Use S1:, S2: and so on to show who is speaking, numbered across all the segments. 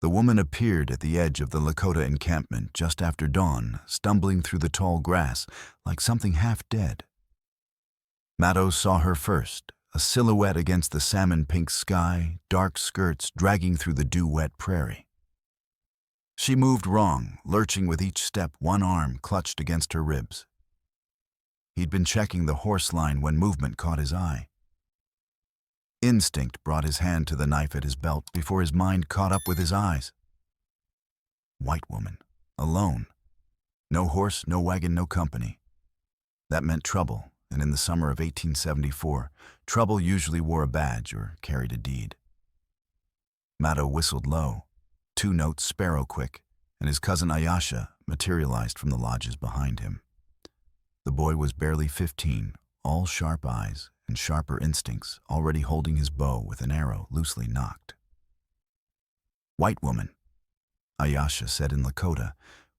S1: The woman appeared at the edge of the Lakota encampment just after dawn, stumbling through the tall grass like something half dead. Maddow saw her first, a silhouette against the salmon-pink sky, dark skirts dragging through the dew-wet prairie. She moved wrong, lurching with each step, one arm clutched against her ribs. He'd been checking the horse line when movement caught his eye. Instinct brought his hand to the knife at his belt before his mind caught up with his eyes. White woman, alone. No horse, no wagon, no company. That meant trouble, and in the summer of 1874, trouble usually wore a badge or carried a deed. Maddow whistled low, 2 notes sparrow-quick, and his cousin Ayasha materialized from the lodges behind him. The boy was barely 15, all sharp eyes and sharper instincts, already holding his bow with an arrow loosely nocked. White woman, Ayasha said in Lakota,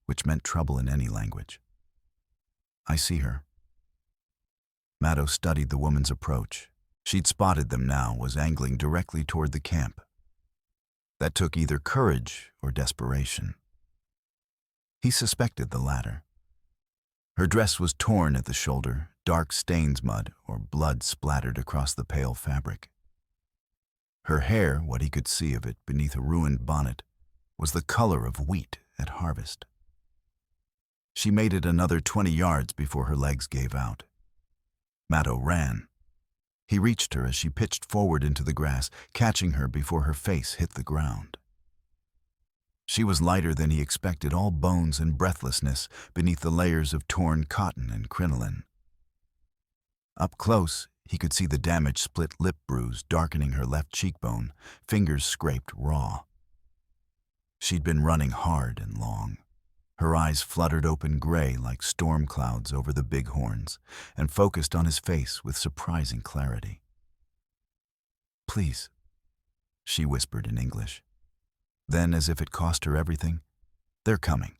S1: which meant trouble in any language. I see her. Maddow studied the woman's approach. She'd spotted them now, was angling directly toward the camp. That took either courage or desperation. He suspected the latter. Her dress was torn at the shoulder, dark stains mud or blood splattered across the pale fabric. Her hair, what he could see of it beneath a ruined bonnet, was the color of wheat at harvest. She made it another 20 yards before her legs gave out. Maddow ran. He reached her as she pitched forward into the grass, catching her before her face hit the ground. She was lighter than he expected, all bones and breathlessness beneath the layers of torn cotton and crinoline. Up close, he could see the damaged split lip bruise darkening her left cheekbone, fingers scraped raw. She'd been running hard and long. Her eyes fluttered open gray like storm clouds over the bighorns and focused on his face with surprising clarity. Please, she whispered in English. Then, as if it cost her everything, they're coming.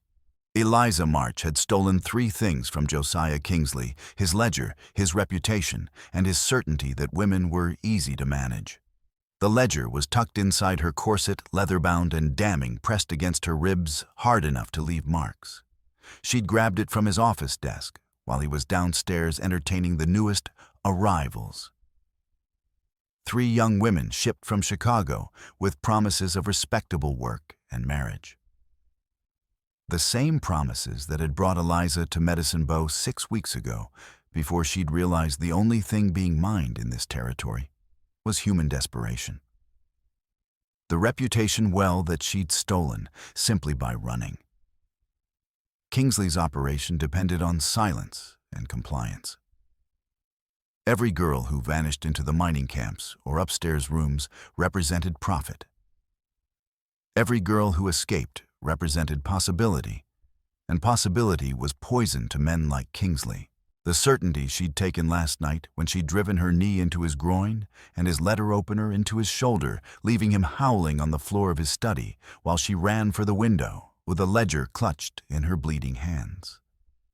S1: Eliza March had stolen 3 things from Josiah Kingsley: his ledger, his reputation, and his certainty that women were easy to manage. The ledger was tucked inside her corset, leather-bound and damning, pressed against her ribs hard enough to leave marks. She'd grabbed it from his office desk while he was downstairs entertaining the newest arrivals. 3 young women shipped from Chicago with promises of respectable work and marriage. The same promises that had brought Eliza to Medicine Bow 6 weeks ago, before she'd realized the only thing being mined in this territory was human desperation. The reputation well that she'd stolen simply by running. Kingsley's operation depended on silence and compliance. Every girl who vanished into the mining camps or upstairs rooms represented profit. Every girl who escaped represented possibility, and possibility was poison to men like Kingsley. The certainty she'd taken last night when she'd driven her knee into his groin and his letter opener into his shoulder, leaving him howling on the floor of his study while she ran for the window with a ledger clutched in her bleeding hands.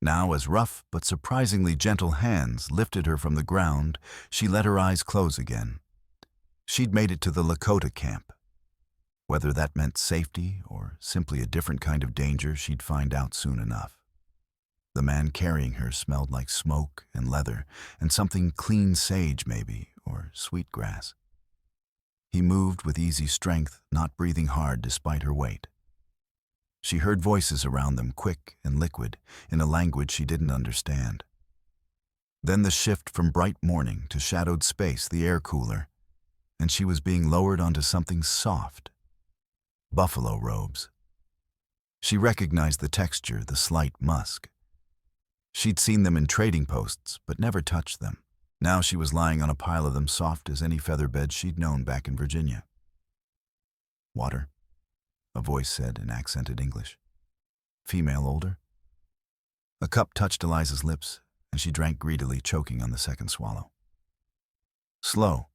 S1: Now, as rough but surprisingly gentle hands lifted her from the ground, she let her eyes close again. She'd made it to the Lakota camp. Whether that meant safety or simply a different kind of danger, she'd find out soon enough. The man carrying her smelled like smoke and leather and something clean sage maybe, or sweet grass. He moved with easy strength, not breathing hard despite her weight. She heard voices around them, quick and liquid, in a language she didn't understand. Then the shift from bright morning to shadowed space, the air cooler, and she was being lowered onto something soft. Buffalo robes. She recognized the texture, the slight musk. She'd seen them in trading posts, but never touched them. Now she was lying on a pile of them, soft as any feather bed she'd known back in Virginia. Water, a voice said in accented English. Female, older. A cup touched Eliza's lips, and she drank greedily, choking on the second swallow. Slow.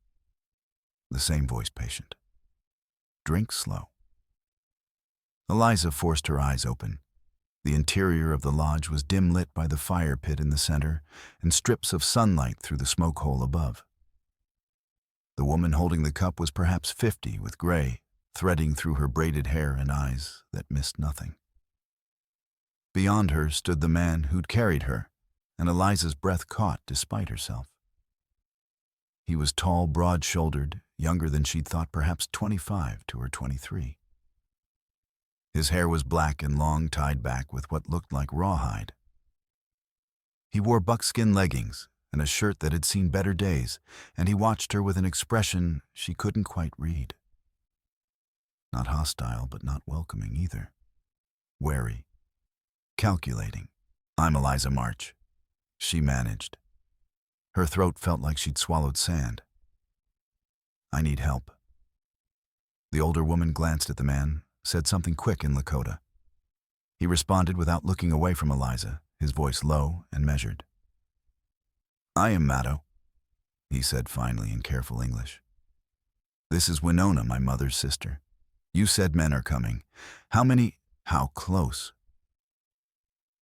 S1: The same voice, patient. Drink slow. Eliza forced her eyes open. The interior of the lodge was dim lit by the fire pit in the center and strips of sunlight through the smoke hole above. The woman holding the cup was perhaps 50, with gray, threading through her braided hair and eyes that missed nothing. Beyond her stood the man who'd carried her, and Eliza's breath caught despite herself. He was tall, broad-shouldered, younger than she'd thought, perhaps 25 to her 23. His hair was black and long, tied back with what looked like rawhide. He wore buckskin leggings and a shirt that had seen better days, and he watched her with an expression she couldn't quite read. Not hostile, but not welcoming either. Wary. Calculating. "I'm Eliza March," she managed. Her throat felt like she'd swallowed sand. "I need help." The older woman glanced at the man, said something quick in Lakota. He responded without looking away from Eliza, his voice low and measured. "I am Maddo," he said finally in careful English. "This is Winona, my mother's sister. You said men are coming. How many? How close?"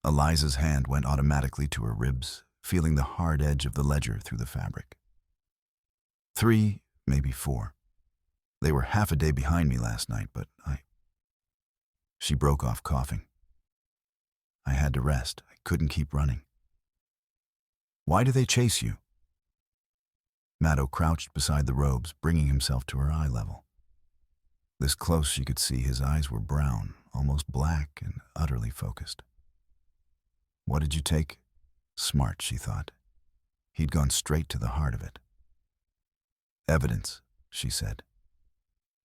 S1: Eliza's hand went automatically to her ribs, feeling the hard edge of the ledger through the fabric. 3, maybe 4. They were half a day behind me last night, but She broke off, coughing. I had to rest. I couldn't keep running. "Why do they chase you?" Maddo crouched beside the robes, bringing himself to her eye level. This close she could see his eyes were brown, almost black, and utterly focused. What did you take? Smart, she thought. He'd gone straight to the heart of it. "Evidence," she said.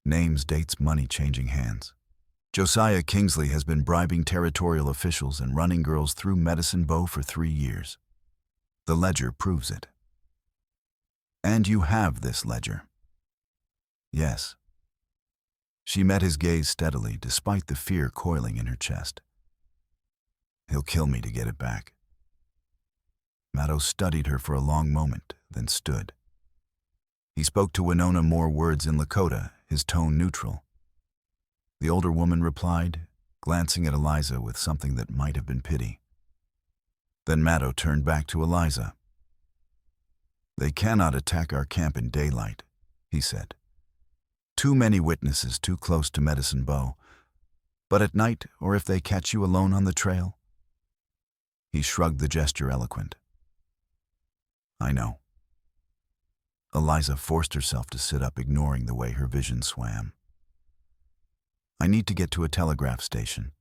S1: "Names, dates, money changing hands. Josiah Kingsley has been bribing territorial officials and running girls through Medicine Bow for 3 years. The ledger proves it." "And you have this ledger?" "Yes." She met his gaze steadily, despite the fear coiling in her chest. "He'll kill me to get it back." Maddo studied her for a long moment, then stood. He spoke to Winona more words in Lakota, his tone neutral. The older woman replied, glancing at Eliza with something that might have been pity. Then Maddo turned back to Eliza. "They cannot attack our camp in daylight," he said. "Too many witnesses too close to Medicine Bow. But at night, or if they catch you alone on the trail?" He shrugged, the gesture eloquent. "I know." Eliza forced herself to sit up, ignoring the way her vision swam. "I need to get to a telegraph station.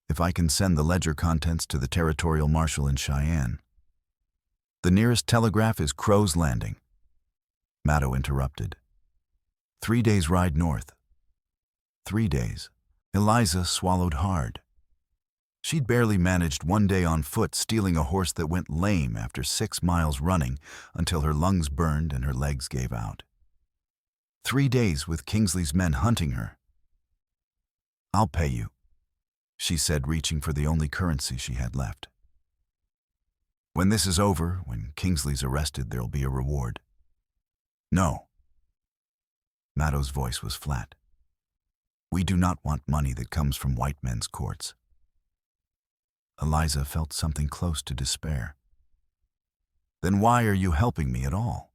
S1: If I can send the ledger contents to the territorial marshal in Cheyenne." "The nearest telegraph is Crow's Landing." Maddo interrupted. 3 days' ride north." 3 days. Eliza swallowed hard. She'd barely managed 1 day on foot, stealing a horse that went lame after 6 miles running until her lungs burned and her legs gave out. 3 days with Kingsley's men hunting her. "I'll pay you," she said, reaching for the only currency she had left. "When this is over, when Kingsley's arrested, there'll be a reward." "No." Maddo's voice was flat. "We do not want money that comes from white men's courts." Eliza felt something close to despair. "Then why are you helping me at all?"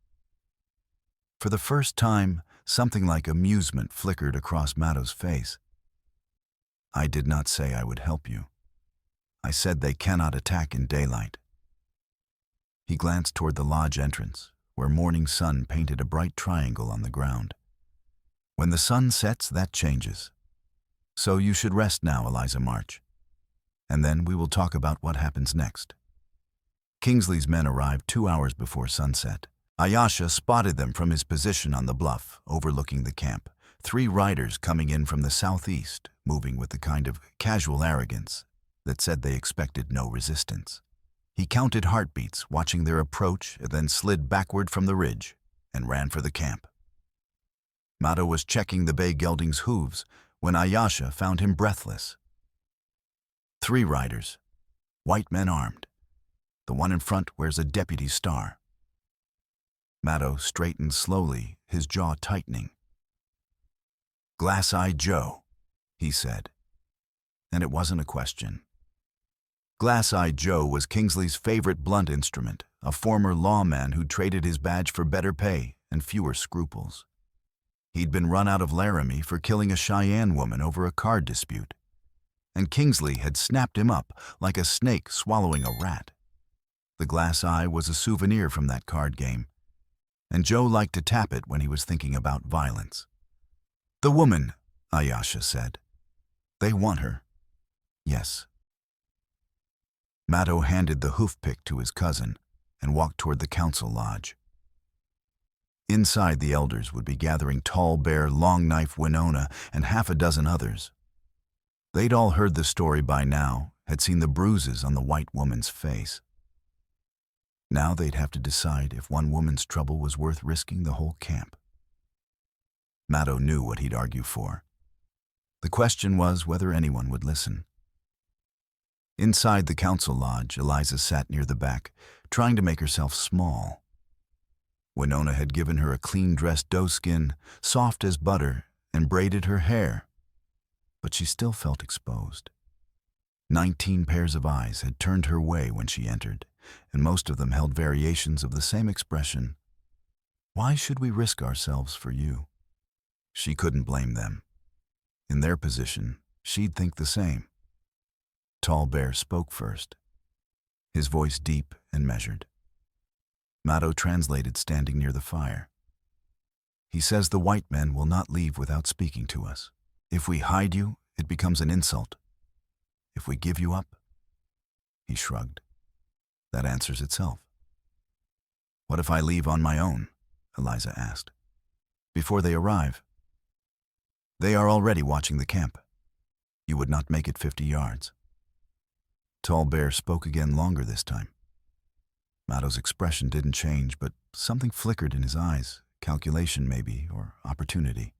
S1: For the first time, something like amusement flickered across Maddo's face. "I did not say I would help you. I said they cannot attack in daylight." He glanced toward the lodge entrance, where morning sun painted a bright triangle on the ground. "When the sun sets, that changes. So you should rest now, Eliza March. And then we will talk about what happens next." Kingsley's men arrived 2 hours before sunset. Ayasha spotted them from his position on the bluff, overlooking the camp. 3 riders coming in from the southeast, moving with the kind of casual arrogance that said they expected no resistance. He counted heartbeats, watching their approach, and then slid backward from the ridge and ran for the camp. Maddo was checking the bay gelding's hooves when Ayasha found him breathless. 3 riders, white men armed. The one in front wears a deputy's star. Maddo straightened slowly, his jaw tightening. "Glass-eyed Joe," he said. And it wasn't a question. Glass-eyed Joe was Kingsley's favorite blunt instrument, a former lawman who traded his badge for better pay and fewer scruples. He'd been run out of Laramie for killing a Cheyenne woman over a card dispute, and Kingsley had snapped him up like a snake swallowing a rat. The glass eye was a souvenir from that card game, and Joe liked to tap it when he was thinking about violence. "The woman," Ayasha said. "They want her." "Yes." Maddo handed the hoof pick to his cousin and walked toward the council lodge. Inside, the elders would be gathering Tall Bear, Long Knife, Winona, and half a dozen others. They'd all heard the story by now, had seen the bruises on the white woman's face. Now they'd have to decide if one woman's trouble was worth risking the whole camp. Maddo knew what he'd argue for. The question was whether anyone would listen. Inside the council lodge, Eliza sat near the back, trying to make herself small. Winona had given her a clean-dressed doeskin, soft as butter, and braided her hair, but she still felt exposed. 19 pairs of eyes had turned her way when she entered, and most of them held variations of the same expression. "Why should we risk ourselves for you?" She couldn't blame them. In their position, she'd think the same. Tall Bear spoke first, his voice deep and measured. Maddo translated standing near the fire. "He says the white men will not leave without speaking to us. If we hide you, it becomes an insult. If we give you up..." He shrugged. "That answers itself." "What if I leave on my own?" Eliza asked. "Before they arrive?" "They are already watching the camp. You would not make it 50 yards. Tall Bear spoke again longer this time. Maddo's expression didn't change, but something flickered in his eyes, calculation maybe, or opportunity.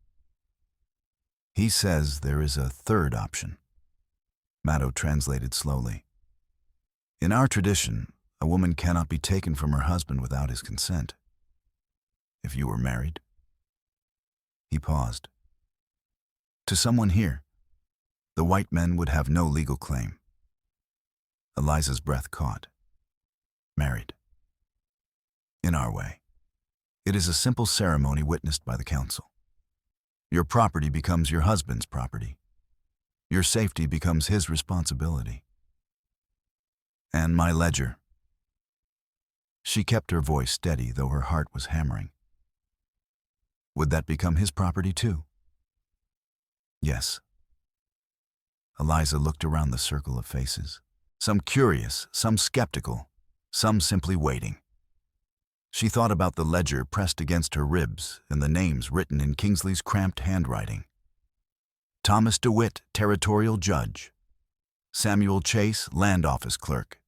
S1: "He says there is a third option." Maddo translated slowly. "In our tradition, a woman cannot be taken from her husband without his consent. If you were married..." He paused. "To someone here, the white men would have no legal claim." Eliza's breath caught. "Married. In our way. It is a simple ceremony witnessed by the council. Your property becomes your husband's property. Your safety becomes his responsibility. And my ledger." She kept her voice steady, though her heart was hammering. "Would that become his property too?" "Yes." Eliza looked around the circle of faces, some curious, some skeptical, some simply waiting. She thought about the ledger pressed against her ribs and the names written in Kingsley's cramped handwriting. Thomas DeWitt, Territorial Judge. Samuel Chase, Land Office Clerk.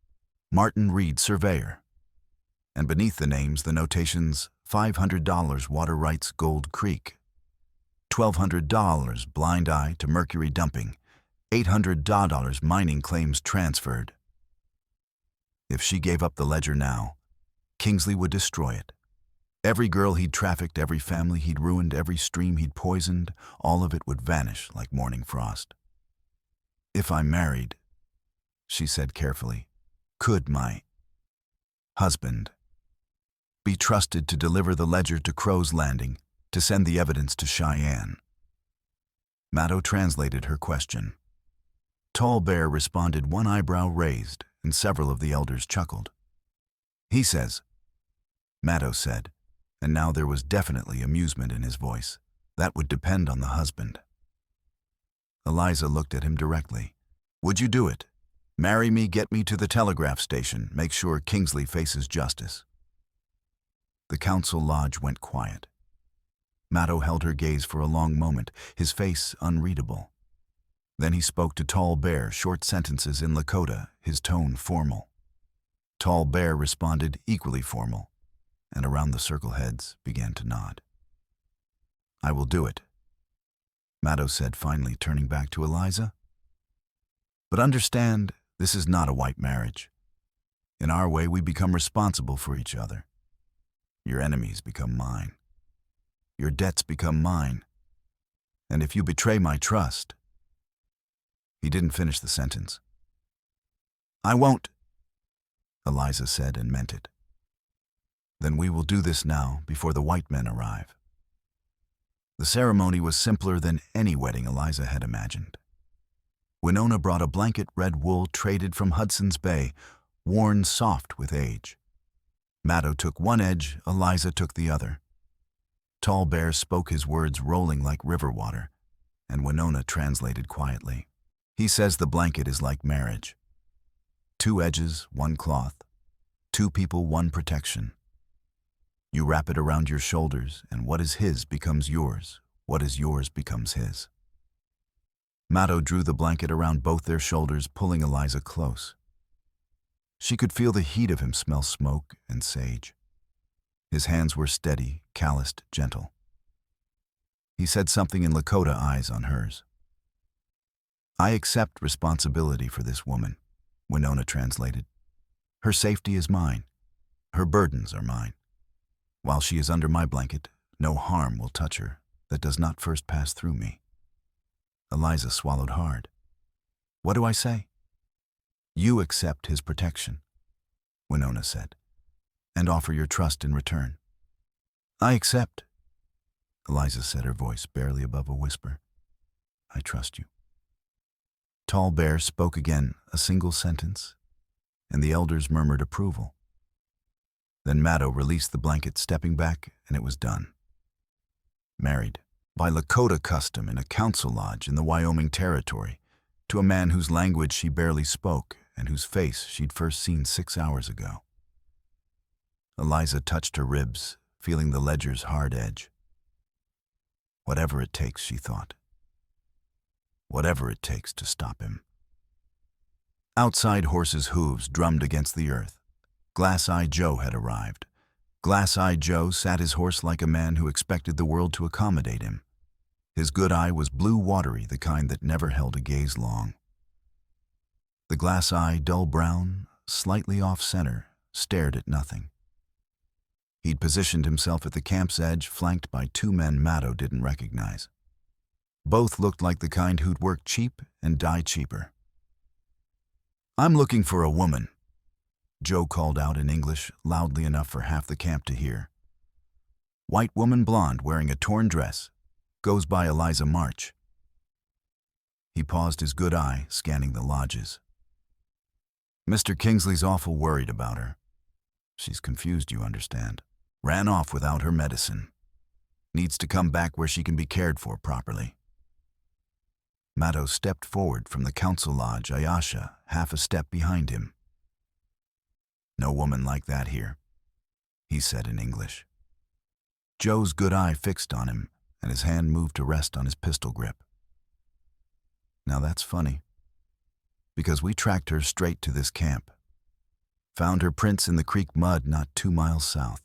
S1: Martin Reed, Surveyor. And beneath the names, the notations, $500 Water Rights Gold Creek. $1,200 Blind Eye to Mercury Dumping. $800 mining claims transferred. If she gave up the ledger now, Kingsley would destroy it. Every girl he'd trafficked, every family he'd ruined, every stream he'd poisoned, all of it would vanish like morning frost. "If I'm married," she said carefully, "could my husband be trusted to deliver the ledger to Crow's Landing, to send the evidence to Cheyenne?" Maddo translated her question. Tall Bear responded, one eyebrow raised, and several of the elders chuckled. "He says," Maddo said, and now there was definitely amusement in his voice, "that would depend on the husband." Eliza looked at him directly. "Would you do it? Marry me, get me to the telegraph station, make sure Kingsley faces justice." The council lodge went quiet. Maddo held her gaze for a long moment, his face unreadable. Then he spoke to Tall Bear, short sentences in Lakota, his tone formal. Tall Bear responded, equally formal, and around the circle heads began to nod. "I will do it," Maddo said finally, turning back to Eliza. "But understand, this is not a white marriage. In our way, we become responsible for each other. Your enemies become mine. Your debts become mine. And if you betray my trust..." He didn't finish the sentence. "I won't," Eliza said and meant it. "Then we will do this now, before the white men arrive." The ceremony was simpler than any wedding Eliza had imagined. Winona brought a blanket red wool traded from Hudson's Bay, worn soft with age. Maddo took one edge, Eliza took the other. Tall Bear spoke his words rolling like river water, and Winona translated quietly. He says the blanket is like marriage. 2 edges, 1 cloth. 2 people, 1 protection. You wrap it around your shoulders, and what is his becomes yours. What is yours becomes his. Maddo drew the blanket around both their shoulders, pulling Eliza close. She could feel the heat of him smell smoke and sage. His hands were steady, calloused, gentle. He said something in Lakota, eyes on hers. I accept responsibility for this woman, Winona translated. Her safety is mine. Her burdens are mine. While she is under my blanket, no harm will touch her that does not first pass through me. Eliza swallowed hard. What do I say? You accept his protection, Winona said, and offer your trust in return. I accept, Eliza said, her voice barely above a whisper. I trust you. Tall Bear spoke again, a single sentence, and the elders murmured approval. Then Maddo released the blanket, stepping back, and it was done. Married, by Lakota custom in a council lodge in the Wyoming Territory, to a man whose language she barely spoke and whose face she'd first seen 6 hours ago. Eliza touched her ribs, feeling the ledger's hard edge. Whatever it takes, she thought. Whatever it takes to stop him. Outside, horses' hooves drummed against the earth. Glass-Eyed Joe had arrived. Glass-Eyed Joe sat his horse like a man who expected the world to accommodate him. His good eye was blue watery, the kind that never held a gaze long. The glass eye, dull brown, slightly off-center, stared at nothing. He'd positioned himself at the camp's edge, flanked by 2 men Maddo didn't recognize. Both looked like the kind who'd work cheap and die cheaper. I'm looking for a woman, Joe called out in English, loudly enough for half the camp to hear. White woman, blonde, wearing a torn dress, goes by Eliza March. He paused, his good eye scanning the lodges. Mr. Kingsley's awful worried about her. She's confused, you understand. Ran off without her medicine. Needs to come back where she can be cared for properly. Maddo stepped forward from the council lodge, Ayasha half a step behind him. No woman like that here, he said in English. Joe's good eye fixed on him, and his hand moved to rest on his pistol grip. Now that's funny, because we tracked her straight to this camp. Found her prints in the creek mud not 2 miles south.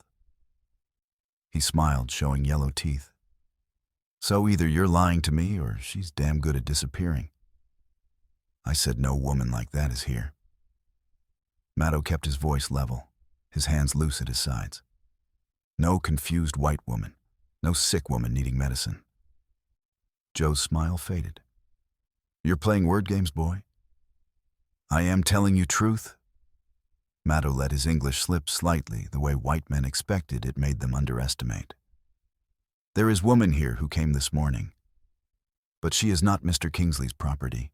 S1: He smiled, showing yellow teeth. So either you're lying to me or she's damn good at disappearing. I said no woman like that is here. Maddo kept his voice level, his hands loose at his sides. No confused white woman, no sick woman needing medicine. Joe's smile faded. You're playing word games, boy? I am telling you truth. Maddo let his English slip slightly, the way white men expected it made them underestimate. There is woman here who came this morning, but she is not Mr. Kingsley's property.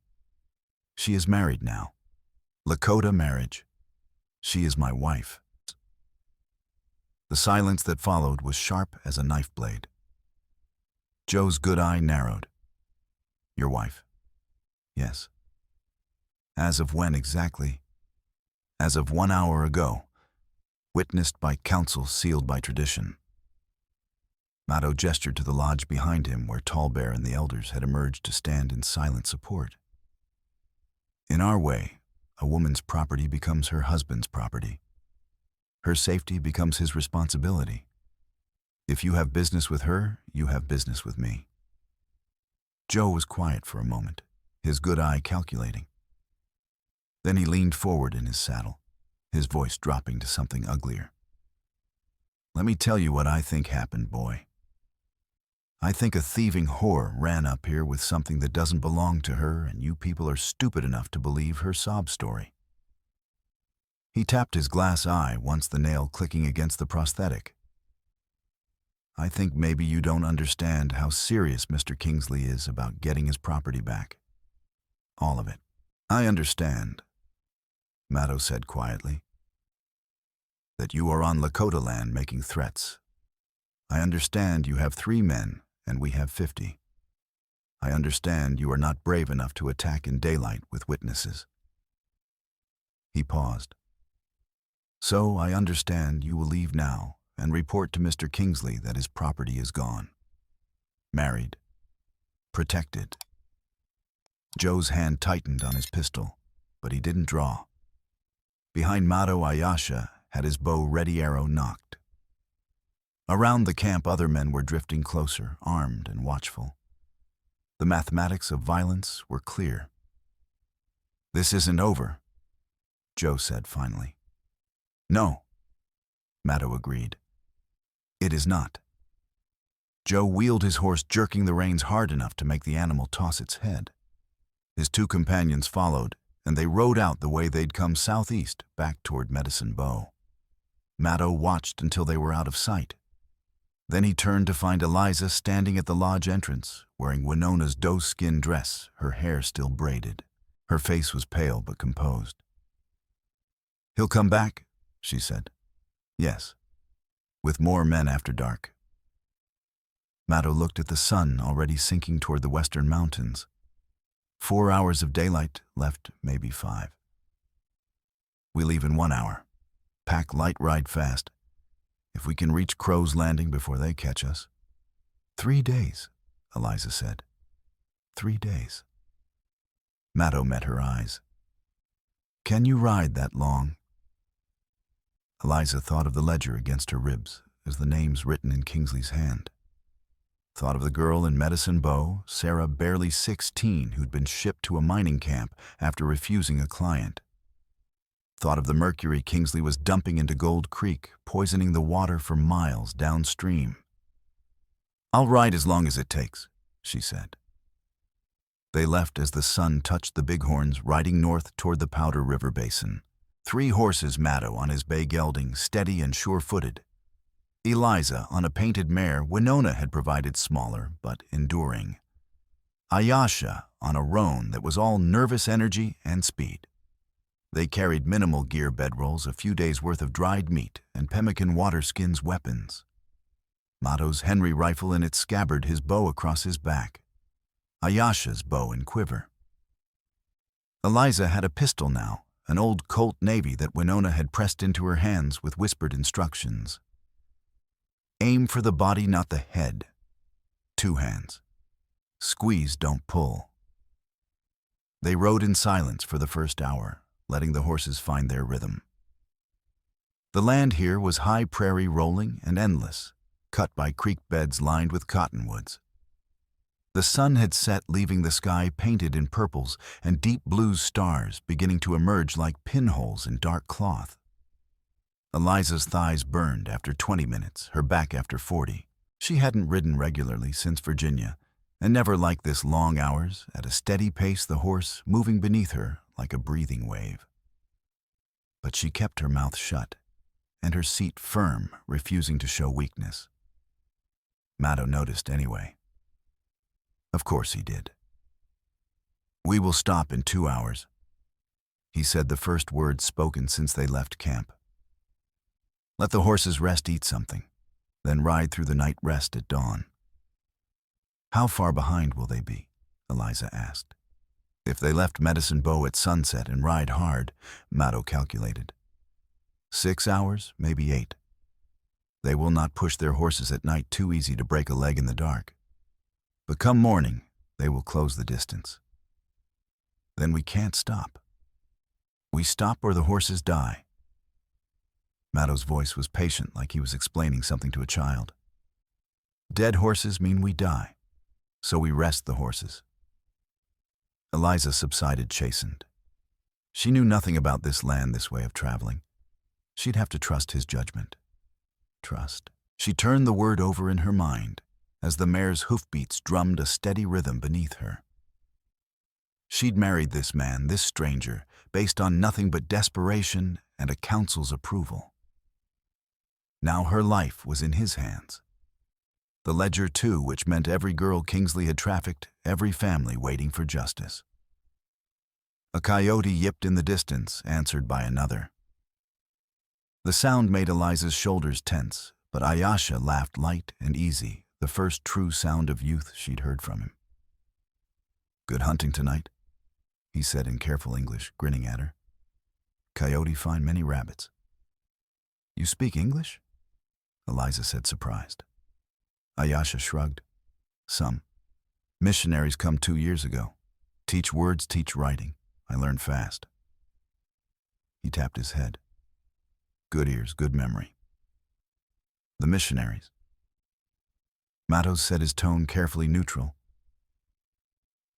S1: She is married now. Lakota marriage. She is my wife. The silence that followed was sharp as a knife blade. Joe's good eye narrowed. Your wife? Yes. As of when exactly? As of 1 hour ago. Witnessed by council, sealed by tradition. Maddo gestured to the lodge behind him, where Tall Bear and the elders had emerged to stand in silent support. In our way, a woman's property becomes her husband's property. Her safety becomes his responsibility. If you have business with her, you have business with me. Joe was quiet for a moment, his good eye calculating. Then he leaned forward in his saddle, his voice dropping to something uglier. Let me tell you what I think happened, boy. I think a thieving whore ran up here with something that doesn't belong to her, and you people are stupid enough to believe her sob story. He tapped his glass eye, once the nail clicking against the prosthetic. I think maybe you don't understand how serious Mr. Kingsley is about getting his property back. All of it. I understand, Maddow said quietly, that you are on Lakota land making threats. I understand you have 3 men and we have 50. I understand you are not brave enough to attack in daylight with witnesses. He paused. So I understand you will leave now and report to Mr. Kingsley that his property is gone. Married. Protected. Joe's hand tightened on his pistol, but he didn't draw. Behind Maddow, Ayasha had his bow ready, arrow nocked. Around the camp, other men were drifting closer, armed and watchful. The mathematics of violence were clear. This isn't over, Joe said finally. No, Maddow agreed. It is not. Joe wheeled his horse, jerking the reins hard enough to make the animal toss its head. His 2 companions followed, and they rode out the way they'd come southeast, back toward Medicine Bow. Maddow watched until they were out of sight. Then he turned to find Eliza standing at the lodge entrance, wearing Winona's doe-skin dress, her hair still braided. Her face was pale but composed. He'll come back, she said. Yes, with more men after dark. Maddow looked at the sun already sinking toward the western mountains. 4 hours of daylight left, maybe 5. We leave in 1 hour. Pack light, ride fast. If we can reach Crow's Landing before they catch us. 3 days, Eliza said. 3 days. Maddow met her eyes. Can you ride that long? Eliza thought of the ledger against her ribs as the names written in Kingsley's hand. Thought of the girl in Medicine Bow, Sarah, barely 16, who'd been shipped to a mining camp after refusing a client. Thought of the mercury Kingsley was dumping into Gold Creek, poisoning the water for miles downstream. I'll ride as long as it takes, she said. They left as the sun touched the bighorns, riding north toward the Powder River Basin. 3 horses, Maddow on his bay gelding, steady and sure-footed. Eliza on a painted mare Winona had provided, smaller but enduring. Ayasha on a roan that was all nervous energy and speed. They carried minimal gear, bedrolls, a few days' worth of dried meat, and pemmican waterskins weapons. Maddow's Henry rifle in its scabbard, his bow across his back. Ayasha's bow and quiver. Eliza had a pistol now, an old Colt Navy that Winona had pressed into her hands with whispered instructions. Aim for the body, not the head. 2 hands. Squeeze, don't pull. They rode in silence for the first hour, letting the horses find their rhythm. The land here was high prairie, rolling and endless, cut by creek beds lined with cottonwoods. The sun had set, leaving the sky painted in purples and deep blue stars beginning to emerge like pinholes in dark cloth. Eliza's thighs burned after 20 minutes, her back after 40. She hadn't ridden regularly since Virginia, and never liked this long hours, at a steady pace, the horse moving beneath her like a breathing wave. But she kept her mouth shut, and her seat firm, refusing to show weakness. Maddow noticed anyway. Of course he did. We will stop in 2 hours, he said, the first words spoken since they left camp. Let the horses rest, eat something, then ride through the night rest at dawn. How far behind will they be? Eliza asked. If they left Medicine Bow at sunset and ride hard, Maddow calculated. 6 hours, maybe 8. They will not push their horses at night, too easy to break a leg in the dark. But come morning, they will close the distance. Then we can't stop. We stop or the horses die. Maddow's voice was patient, like he was explaining something to a child. Dead horses mean we die, so we rest the horses. Eliza subsided, chastened. She knew nothing about this land, this way of traveling. She'd have to trust his judgment. Trust. She turned the word over in her mind as the mare's hoofbeats drummed a steady rhythm beneath her. She'd married this man, this stranger, based on nothing but desperation and a council's approval. Now her life was in his hands. The ledger, too, which meant every girl Kingsley had trafficked, every family waiting for justice. A coyote yipped in the distance, answered by another. The sound made Eliza's shoulders tense, but Ayesha laughed light and easy, the first true sound of youth she'd heard from him. "Good hunting tonight," he said in careful English, grinning at her. "Coyote find many rabbits." "You speak English?" Eliza said, surprised. Ayesha shrugged. "Some. Missionaries come 2 years ago. Teach words, teach writing. I learned fast." He tapped his head. "Good ears, good memory." "The missionaries?" Matos said, his tone carefully neutral.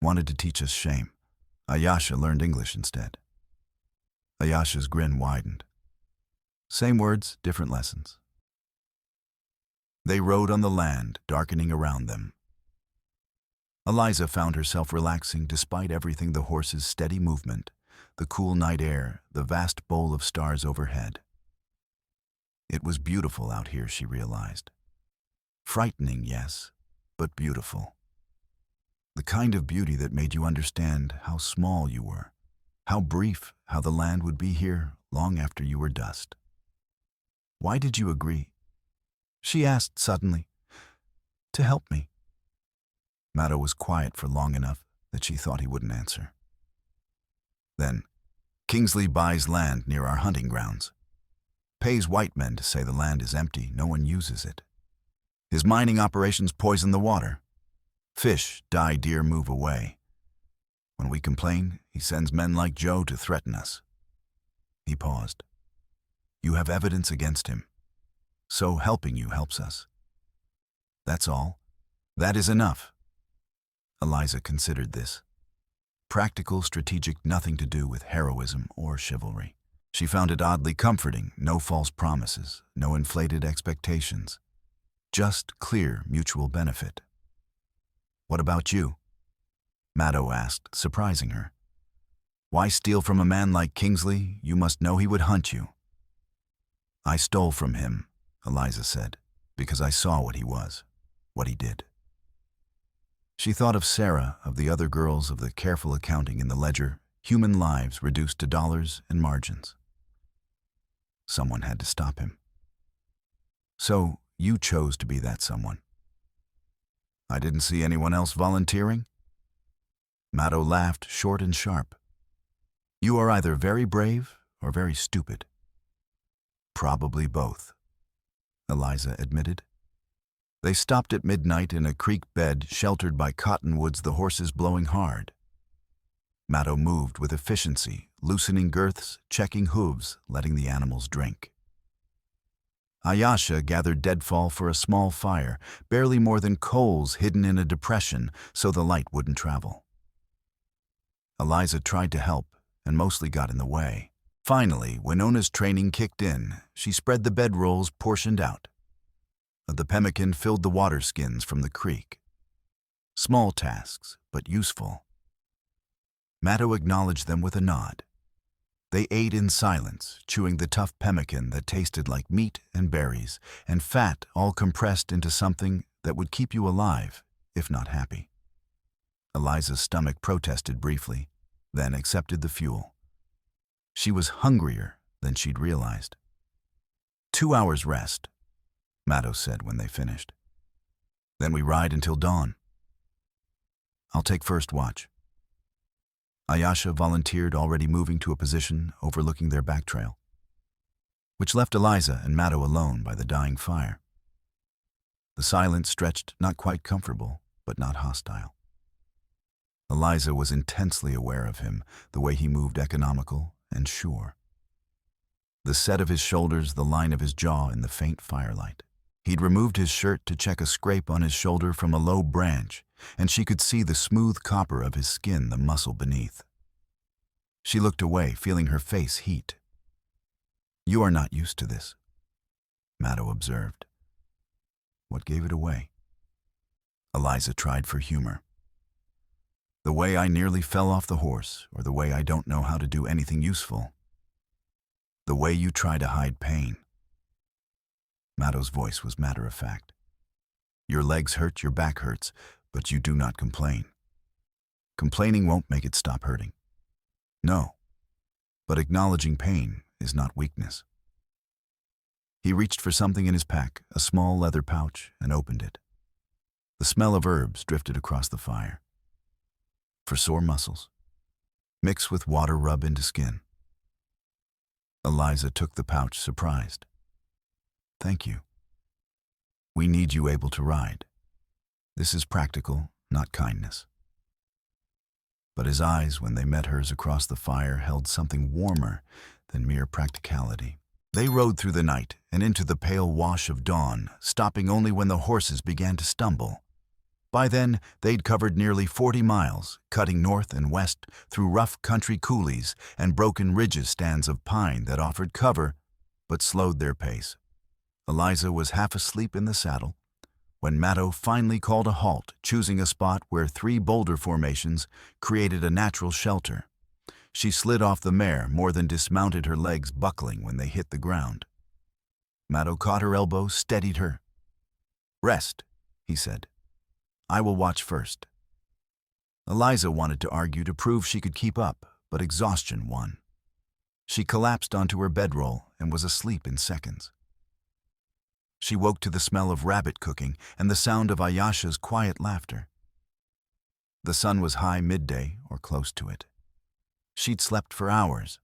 S1: "Wanted to teach us shame. Ayesha learned English instead." Ayesha's grin widened. "Same words, different lessons." They rode on the land, darkening around them. Eliza found herself relaxing despite everything: the horse's steady movement, the cool night air, the vast bowl of stars overhead. It was beautiful out here, she realized. Frightening, yes, but beautiful. The kind of beauty that made you understand how small you were, how brief, how the land would be here long after you were dust. "Why did you agree?" she asked suddenly. "To help me." Mato was quiet for long enough that she thought he wouldn't answer. Then, "Kingsley buys land near our hunting grounds. Pays white men to say the land is empty, no one uses it. His mining operations poison the water. Fish die, deer move away. When we complain, he sends men like Joe to threaten us." He paused. "You have evidence against him. So helping you helps us. That's all. That is enough." Eliza considered this. Practical, strategic, nothing to do with heroism or chivalry. She found it oddly comforting: no false promises, no inflated expectations. Just clear mutual benefit. "What about you?" Mato asked, surprising her. "Why steal from a man like Kingsley? You must know he would hunt you." "I stole from him," Eliza said, "because I saw what he was, what he did." She thought of Sarah, of the other girls, of the careful accounting in the ledger, human lives reduced to dollars and margins. Someone had to stop him. "So you chose to be that someone?" "I didn't see anyone else volunteering." Mato laughed, short and sharp. "You are either very brave or very stupid." "Probably both," Eliza admitted. They stopped at midnight in a creek bed sheltered by cottonwoods, the horses blowing hard. Mato moved with efficiency, loosening girths, checking hooves, letting the animals drink. Ayesha gathered deadfall for a small fire, barely more than coals hidden in a depression so the light wouldn't travel. Eliza tried to help and mostly got in the way. Finally, Winona's training kicked in. She spread the bedrolls, portioned out. The pemmican filled the water skins from the creek. Small tasks, but useful. Mato acknowledged them with a nod. They ate in silence, chewing the tough pemmican that tasted like meat and berries and fat, all compressed into something that would keep you alive, if not happy. Eliza's stomach protested briefly, then accepted the fuel. She was hungrier than she'd realized. 2 hours rest, Mato said when they finished. "Then we ride until dawn." "I'll take first watch." Ayesha volunteered, already moving to a position overlooking their back trail, which left Eliza and Mato alone by the dying fire. The silence stretched, not quite comfortable, but not hostile. Eliza was intensely aware of him, the way he moved, economical and sure. The set of his shoulders, the line of his jaw in the faint firelight. He'd removed his shirt to check a scrape on his shoulder from a low branch, and she could see the smooth copper of his skin, the muscle beneath. She looked away, feeling her face heat. "You are not used to this," Mato observed. "What gave it away?" Eliza tried for humor. "The way I nearly fell off the horse, or the way I don't know how to do anything useful. The way you try to hide pain." Mato's voice was matter-of-fact. Your legs hurt, your back hurts, but you do not complain. Complaining won't make it stop hurting. No, but acknowledging pain is not weakness. He reached for something in his pack, a small leather pouch, and opened it. The smell of herbs drifted across the fire. For sore muscles, mix with water, rub into skin. Eliza took the pouch, surprised. Thank you. We need you able to ride. This is practical, not kindness. But his eyes, when they met hers across the fire, held something warmer than mere practicality. They rode through the night and into the pale wash of dawn, stopping only when the horses began to stumble. By then, they'd covered nearly 40 miles, cutting north and west through rough country coulees and broken ridges, stands of pine that offered cover but slowed their pace. Eliza was half asleep in the saddle when Matto finally called a halt, choosing a spot where 3 boulder formations created a natural shelter. She slid off the mare, more than dismounted, her legs buckling when they hit the ground. Matto caught her elbow, steadied her. "Rest," he said. "I will watch first." Eliza wanted to argue to prove she could keep up, but exhaustion won. She collapsed onto her bedroll and was asleep in seconds. She woke to the smell of rabbit cooking and the sound of Ayasha's quiet laughter. The sun was high midday, or close to it. She'd slept for hours.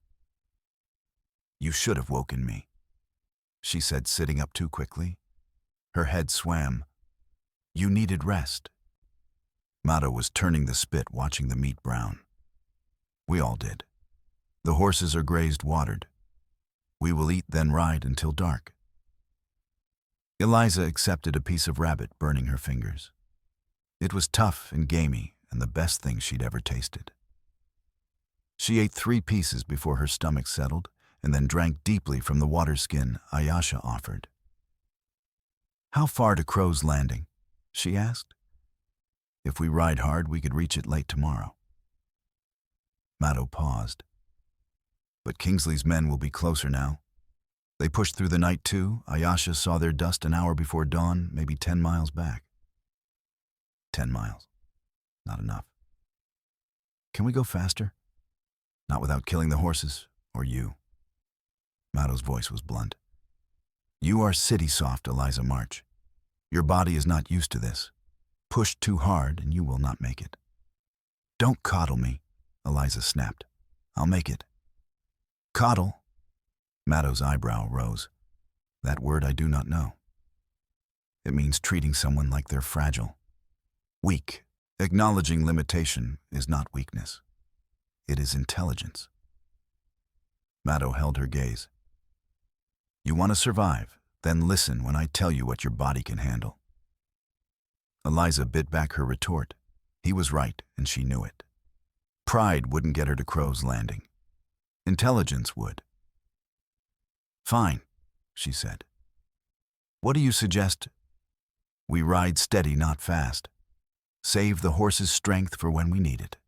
S1: "You should have woken me," she said, sitting up too quickly. Her head swam. "You needed rest." Matto was turning the spit, watching the meat brown. "We all did. The horses are grazed, watered. We will eat, then ride until dark." Eliza accepted a piece of rabbit, burning her fingers. It was tough and gamey, and the best thing she'd ever tasted. She ate 3 pieces before her stomach settled, and then drank deeply from the water skin Ayasha offered. "How far to Crow's Landing?" she asked. "If we ride hard, we could reach it late tomorrow." Matto paused. "But Kingsley's men will be closer now. They pushed through the night too. Ayasha saw their dust an hour before dawn, maybe 10 miles back." 10 miles. Not enough. "Can we go faster? Not without killing the horses, or you." Matto's voice was blunt. "You are city soft, Eliza March. Your body is not used to this. Push too hard and you will not make it." "Don't coddle me," Eliza snapped. "I'll make it." "Coddle?" Matto's eyebrow rose. "That word I do not know." "It means treating someone like they're fragile. Weak. Acknowledging limitation is not weakness. It is intelligence." Matto held her gaze. "You want to survive, then listen when I tell you what your body can handle." Eliza bit back her retort. He was right, and she knew it. Pride wouldn't get her to Crow's Landing. Intelligence would. "Fine," she said. "What do you suggest?" "We ride steady, not fast. Save the horse's strength for when we need it.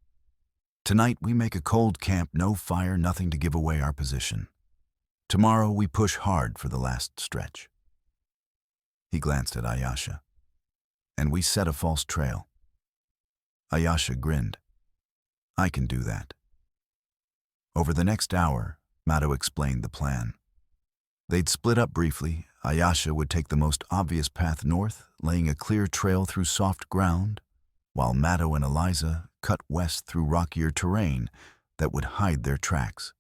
S1: Tonight we make a cold camp, no fire, nothing to give away our position. Tomorrow we push hard for the last stretch." He glanced at Ayasha. "And we set a false trail." Ayasha grinned. "I can do that." Over the next hour, Matto explained the plan. They'd split up briefly. Ayasha would take the most obvious path north, laying a clear trail through soft ground, while Matto and Eliza cut west through rockier terrain that would hide their tracks.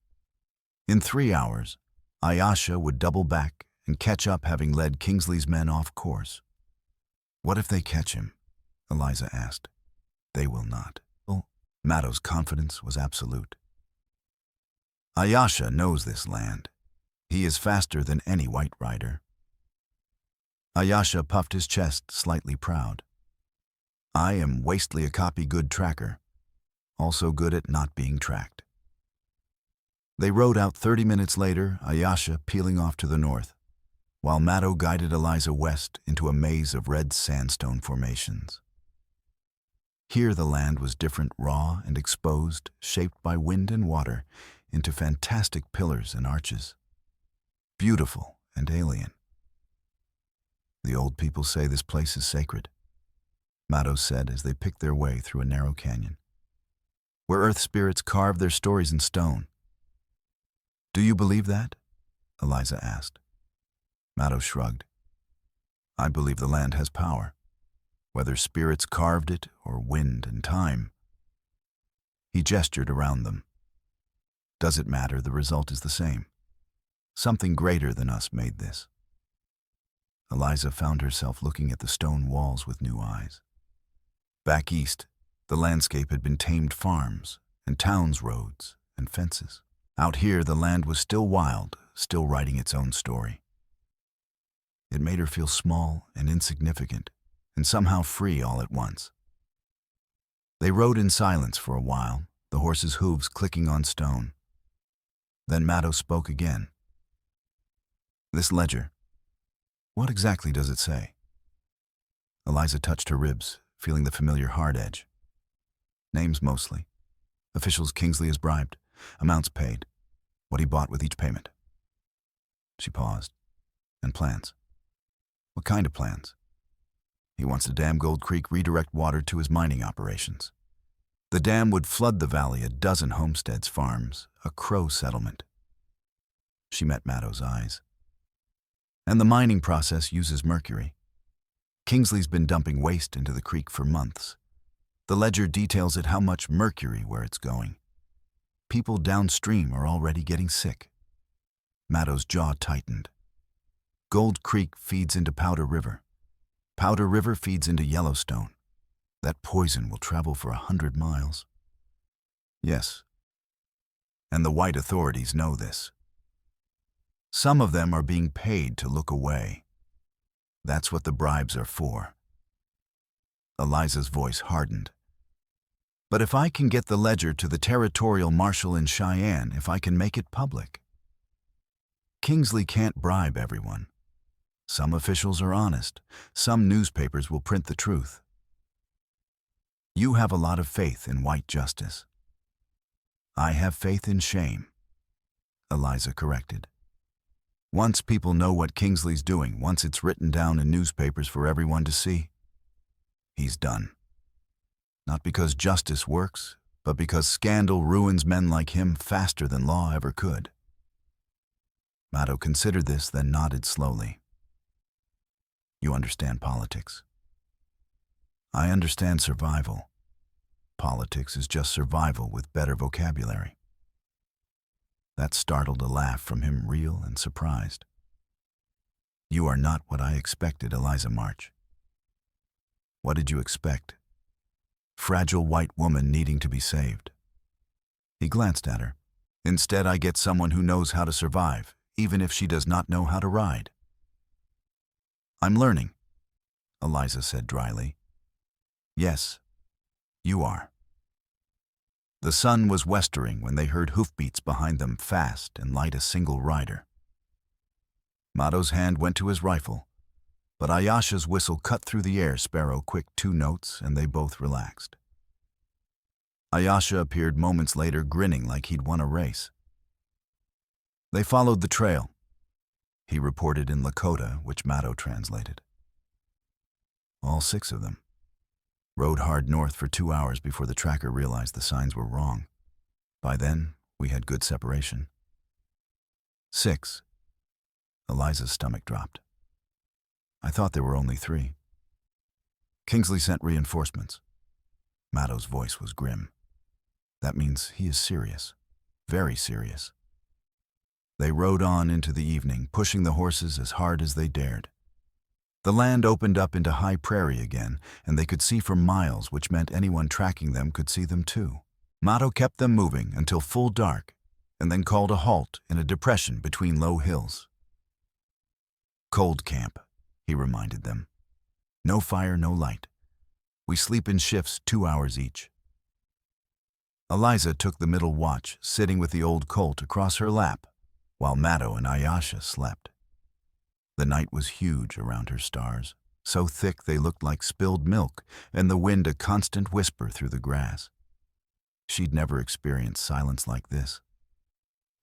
S1: In 3 hours, Ayasha would double back and catch up, having led Kingsley's men off course. "What if they catch him?" Eliza asked. "They will not." Matto's confidence was absolute. "Ayasha knows this land. He is faster than any white rider." Ayasha puffed his chest, slightly proud. "I am wastely a copy good tracker, also good at not being tracked." They rode out 30 minutes later, Ayasha peeling off to the north, while Matto guided Eliza west into a maze of red sandstone formations. Here the land was different, raw and exposed, shaped by wind and water into fantastic pillars and arches. Beautiful and alien. The old people say this place is sacred, Mato said as they picked their way through a narrow canyon, where earth spirits carve their stories in stone. Do you believe that? Eliza asked. Mato shrugged. I believe the land has power, whether spirits carved it or wind and time. He gestured around them. Does it matter? The result is the same. Something greater than us made this. Eliza found herself looking at the stone walls with new eyes. Back east, the landscape had been tamed farms and towns' roads and fences. Out here, the land was still wild, still writing its own story. It made her feel small and insignificant, and somehow free all at once. They rode in silence for a while, the horses' hooves clicking on stone. Then Mato spoke again. This ledger, what exactly does it say? Eliza touched her ribs, feeling the familiar hard edge. Names mostly. Officials Kingsley has bribed. Amounts paid. What he bought with each payment. She paused. And plans. What kind of plans? He wants to dam Gold Creek, redirect water to his mining operations. The dam would flood the valley, a dozen homesteads, farms, a Crow settlement. She met Mato's eyes. And the mining process uses mercury. Kingsley's been dumping waste into the creek for months. The ledger details it how much mercury where it's going. People downstream are already getting sick. Mato's jaw tightened. Gold Creek feeds into Powder River. Powder River feeds into Yellowstone. That poison will travel for 100 miles. Yes. And the white authorities know this. Some of them are being paid to look away. That's what the bribes are for. Eliza's voice hardened. But if I can get the ledger to the territorial marshal in Cheyenne, if I can make it public. Kingsley can't bribe everyone. Some officials are honest. Some newspapers will print the truth. You have a lot of faith in white justice. I have faith in shame, Eliza corrected. Once people know what Kingsley's doing, once it's written down in newspapers for everyone to see, he's done. Not because justice works, but because scandal ruins men like him faster than law ever could. Mato considered this, then nodded slowly. You understand politics. I understand survival. Politics is just survival with better vocabulary. That startled a laugh from him, real and surprised. You are not what I expected, Eliza March. What did you expect? Fragile white woman needing to be saved. He glanced at her. Instead, I get someone who knows how to survive, even if she does not know how to ride. I'm learning, Eliza said dryly. Yes, you are. The sun was westering when they heard hoofbeats behind them, fast and light, a single rider. Mato's hand went to his rifle, but Ayasha's whistle cut through the air, sparrow quick 2 notes, and they both relaxed. Ayasha appeared moments later, grinning like he'd won a race. They followed the trail, he reported in Lakota, which Mato translated. All 6 of them. Rode hard north for 2 hours before the tracker realized the signs were wrong. By then, we had good separation. 6. Eliza's stomach dropped. I thought there were only 3. Kingsley sent reinforcements. Mato's voice was grim. That means he is serious. Very serious. They rode on into the evening, pushing the horses as hard as they dared. The land opened up into high prairie again, and they could see for miles, which meant anyone tracking them could see them too. Mato kept them moving until full dark, and then called a halt in a depression between low hills. Cold camp, he reminded them. No fire, no light. We sleep in shifts 2 hours each. Eliza took the middle watch, sitting with the old colt across her lap, while Mato and Ayasha slept. The night was huge around her stars, so thick they looked like spilled milk, and the wind a constant whisper through the grass. She'd never experienced silence like this.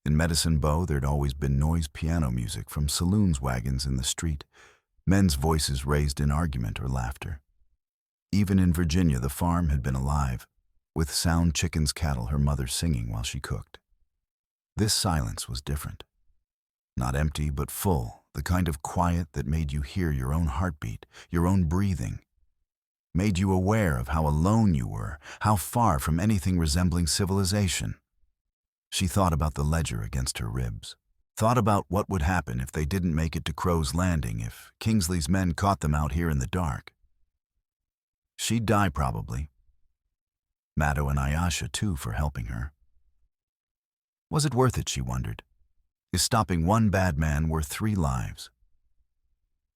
S1: In Medicine Bow, there'd always been noise piano music from saloons wagons in the street, men's voices raised in argument or laughter. Even in Virginia, the farm had been alive, with sound chickens, cattle, her mother singing while she cooked. This silence was different. Not empty, but full, the kind of quiet that made you hear your own heartbeat, your own breathing. Made you aware of how alone you were, how far from anything resembling civilization. She thought about the ledger against her ribs. Thought about what would happen if they didn't make it to Crow's Landing, if Kingsley's men caught them out here in the dark. She'd die probably. Maddo and Ayesha too for helping her. Was it worth it, she wondered? Is stopping one bad man worth 3 lives?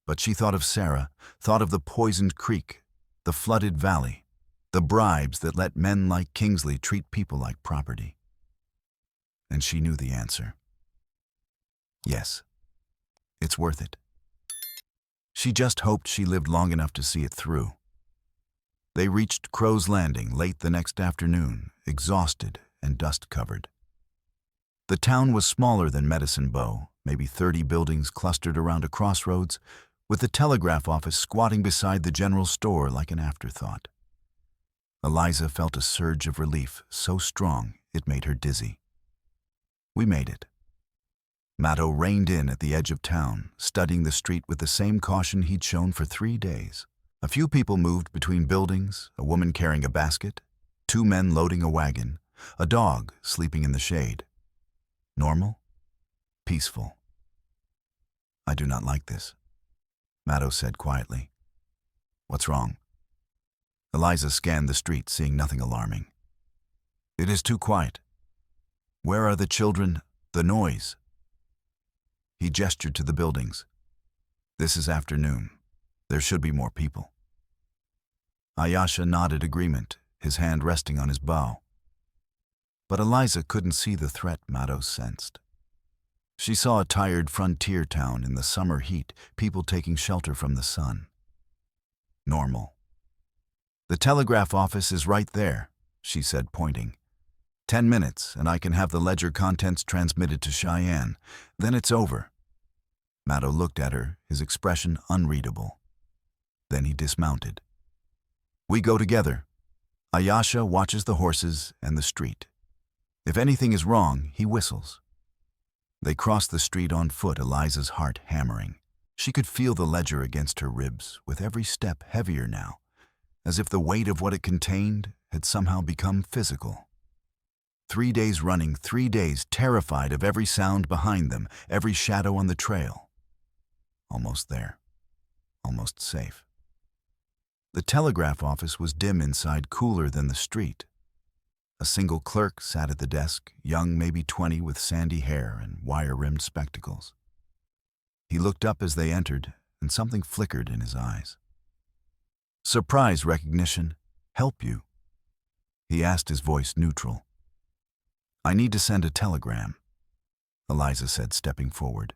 S1: But she thought of Sarah, thought of the poisoned creek, the flooded valley, the bribes that let men like Kingsley treat people like property. And she knew the answer. Yes, it's worth it. She just hoped she lived long enough to see it through. They reached Crow's Landing late the next afternoon, exhausted and dust-covered. The town was smaller than Medicine Bow, maybe 30 buildings clustered around a crossroads, with the telegraph office squatting beside the general store like an afterthought. Eliza felt a surge of relief, so strong it made her dizzy. We made it. Maddo reined in at the edge of town, studying the street with the same caution he'd shown for 3 days. A few people moved between buildings, a woman carrying a basket, 2 men loading a wagon, a dog sleeping in the shade. Normal? Peaceful. I do not like this, Maddo said quietly. What's wrong? Eliza scanned the street, seeing nothing alarming. It is too quiet. Where are the children? The noise. He gestured to the buildings. This is afternoon. There should be more people. Ayesha nodded agreement, his hand resting on his bow. But Eliza couldn't see the threat Maddo sensed. She saw a tired frontier town in the summer heat, people taking shelter from the sun. Normal. The telegraph office is right there, she said, pointing. 10 minutes, and I can have the ledger contents transmitted to Cheyenne. Then it's over. Maddo looked at her, his expression unreadable. Then he dismounted. We go together. Ayesha watches the horses and the street. If anything is wrong, he whistles. They crossed the street on foot, Eliza's heart hammering. She could feel the ledger against her ribs, with every step heavier now, as if the weight of what it contained had somehow become physical. 3 days running, 3 days terrified of every sound behind them, every shadow on the trail. Almost there. Almost safe. The telegraph office was dim inside, cooler than the street. A single clerk sat at the desk, young, maybe 20, with sandy hair and wire-rimmed spectacles. He looked up as they entered, and something flickered in his eyes. Surprise recognition. Help you? He asked, his voice neutral. I need to send a telegram, Eliza said, stepping forward.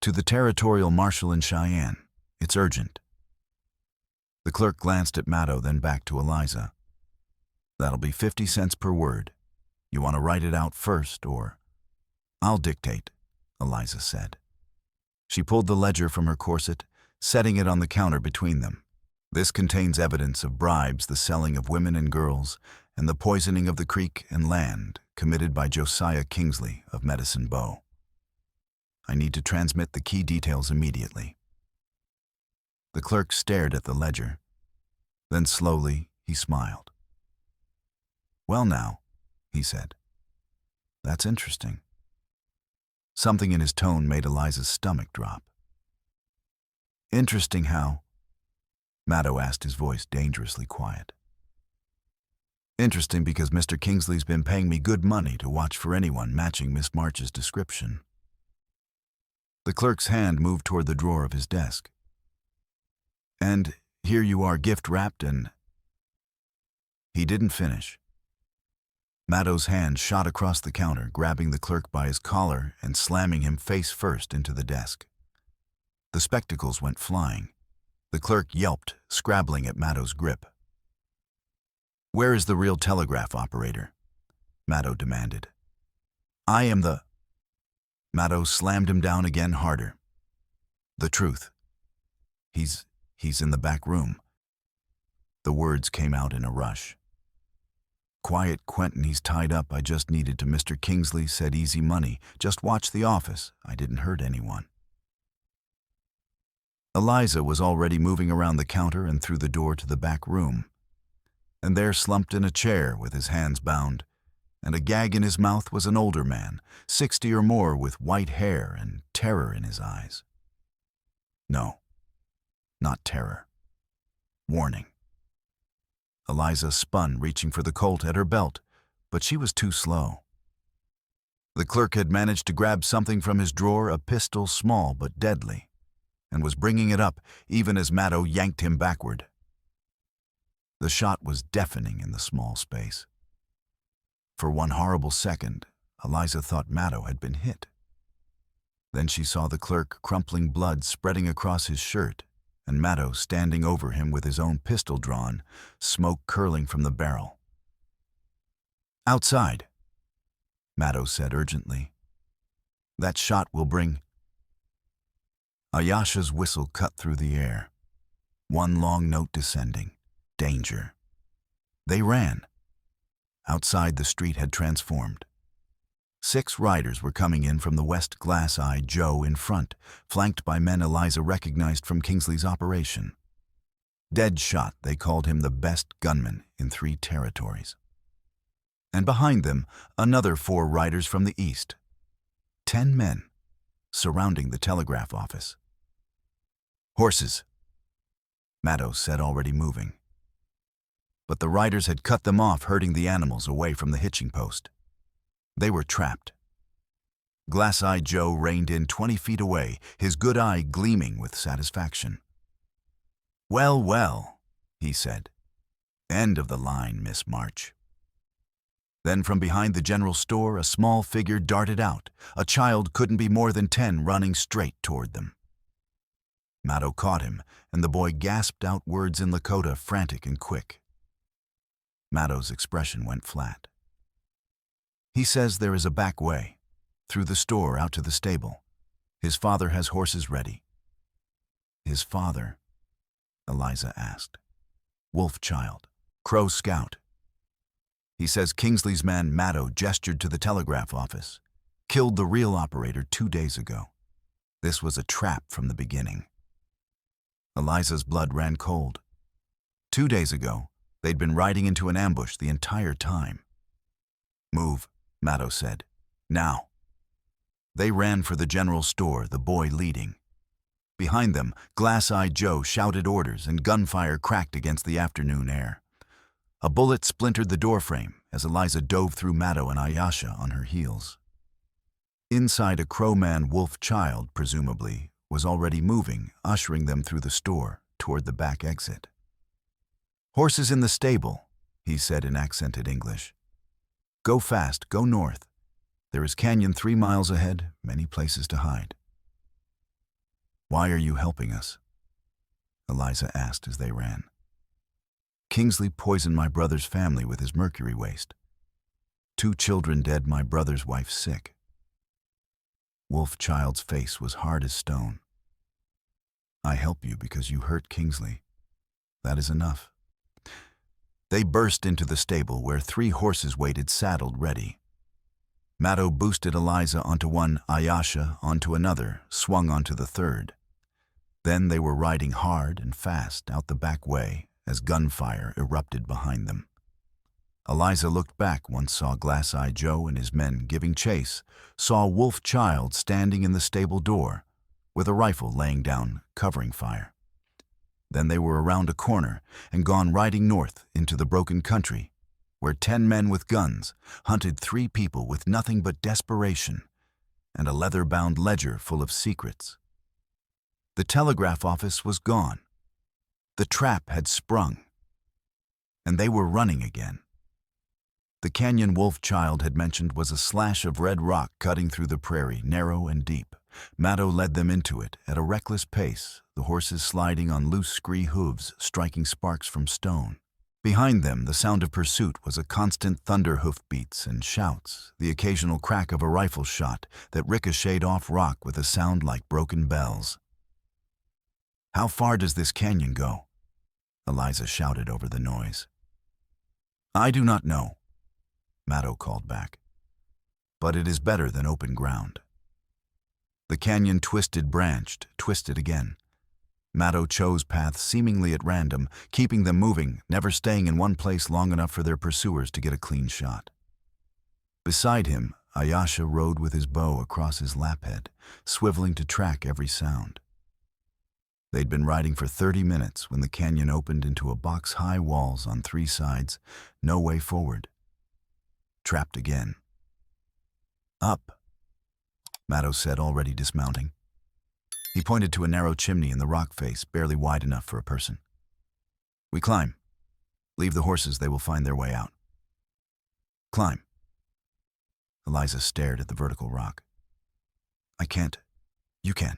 S1: To the territorial marshal in Cheyenne. It's urgent. The clerk glanced at Maddo, then back to Eliza. That'll be 50 cents per word. You want to write it out first, or... I'll dictate, Eliza said. She pulled the ledger from her corset, setting it on the counter between them. This contains evidence of bribes, the selling of women and girls, and the poisoning of the creek and land committed by Josiah Kingsley of Medicine Bow. I need to transmit the key details immediately. The clerk stared at the ledger. Then slowly he smiled. Well now, he said. That's interesting. Something in his tone made Eliza's stomach drop. Interesting how? Maddo asked, his voice dangerously quiet. Interesting because Mr. Kingsley's been paying me good money to watch for anyone matching Miss March's description. The clerk's hand moved toward the drawer of his desk. And here you are, gift-wrapped, and... He didn't finish. Maddo's hand shot across the counter, grabbing the clerk by his collar and slamming him face first into the desk. The spectacles went flying. The clerk yelped, scrabbling at Maddo's grip. Where is the real telegraph operator? Maddo demanded. I am the... Maddo slammed him down again harder. The truth. He's in the back room." The words came out in a rush. "Quiet, Quentin, he's tied up. I just needed to. Mr. Kingsley said easy money. Just watch the office. I didn't hurt anyone." Eliza was already moving around the counter and through the door to the back room. And there, slumped in a chair with his hands bound and a gag in his mouth, was an older man, 60 or more, with white hair and terror in his eyes. No, not terror. Warning. Eliza spun, reaching for the Colt at her belt, but she was too slow. The clerk had managed to grab something from his drawer, a pistol, small but deadly, and was bringing it up even as Maddo yanked him backward. The shot was deafening in the small space. For one horrible second, Eliza thought Maddo had been hit. Then she saw the clerk, crumpling blood spreading across his shirt, and Maddo standing over him with his own pistol drawn, smoke curling from the barrel. "Outside," Maddo said urgently. "That shot will bring—" Ayasha's whistle cut through the air. One long note descending. Danger. They ran. Outside, the street had transformed. 6 riders were coming in from the west, glass-eyed Joe in front, flanked by men Eliza recognized from Kingsley's operation. Deadshot, they called him the best gunman in 3 territories. And behind them, another 4 riders from the east. 10 men, surrounding the telegraph office. "Horses," Maddo said, already moving. But the riders had cut them off, herding the animals away from the hitching post. They were trapped. Glass-eyed Joe reined in 20 feet away, his good eye gleaming with satisfaction. "Well, well," he said. "End of the line, Miss March." Then from behind the general store, a small figure darted out. A child, couldn't be more than 10, running straight toward them. Maddo caught him, and the boy gasped out words in Lakota, frantic and quick. Maddo's expression went flat. "He says there is a back way, through the store out to the stable. His father has horses ready." "His father?" Eliza asked. "Wolfchild, Crow Scout. He says Kingsley's man Maddo gestured to the telegraph office. Killed the real operator 2 days ago. This was a trap from the beginning." Eliza's blood ran cold. 2 days ago, they'd been riding into an ambush the entire time. "Move," Maddo said. "Now." They ran for the general store, the boy leading. Behind them, glass-eyed Joe shouted orders, and gunfire cracked against the afternoon air. A bullet splintered the doorframe as Eliza dove through Maddo and Ayasha on her heels. Inside, a Crowman Wolfchild, presumably, was already moving, ushering them through the store toward the back exit. "Horses in the stable," he said in accented English. "Go fast, go north. There is canyon 3 miles ahead, many places to hide." "Why are you helping us?" Eliza asked as they ran. "Kingsley poisoned my brother's family with his mercury waste. 2 children dead, my brother's wife sick." Wolfchild's face was hard as stone. "I help you because you hurt Kingsley. That is enough." They burst into the stable where 3 horses waited, saddled ready. Maddo boosted Eliza onto one, Ayasha onto another, swung onto the third. Then they were riding hard and fast out the back way as gunfire erupted behind them. Eliza looked back, once saw Glass-Eyed Joe and his men giving chase, saw Wolfchild standing in the stable door with a rifle laying down, covering fire. Then they were around a corner and gone riding north into the broken country, where 10 men with guns hunted 3 people with nothing but desperation and a leather-bound ledger full of secrets. The telegraph office was gone. The trap had sprung, and they were running again. The canyon Wolfchild had mentioned was a slash of red rock cutting through the prairie, narrow and deep. Maddo led them into it at a reckless pace, the horses sliding on loose scree hooves, striking sparks from stone. Behind them, the sound of pursuit was a constant thunder, hoofbeats and shouts, the occasional crack of a rifle shot that ricocheted off rock with a sound like broken bells. How far does this canyon go? Eliza shouted over the noise. I do not know, Maddo called back. But it is better than open ground. The canyon twisted, branched, twisted again. Maddo chose paths seemingly at random, keeping them moving, never staying in one place long enough for their pursuers to get a clean shot. Beside him, Ayasha rode with his bow across his laphead, swiveling to track every sound. They'd been riding for 30 minutes when the canyon opened into a box-high walls on 3 sides, no way forward. Trapped again. Up, Maddo said, already dismounting. He pointed to a narrow chimney in the rock face, barely wide enough for a person. We climb. Leave the horses, they will find their way out. Climb. Eliza stared at the vertical rock. I can't. You can.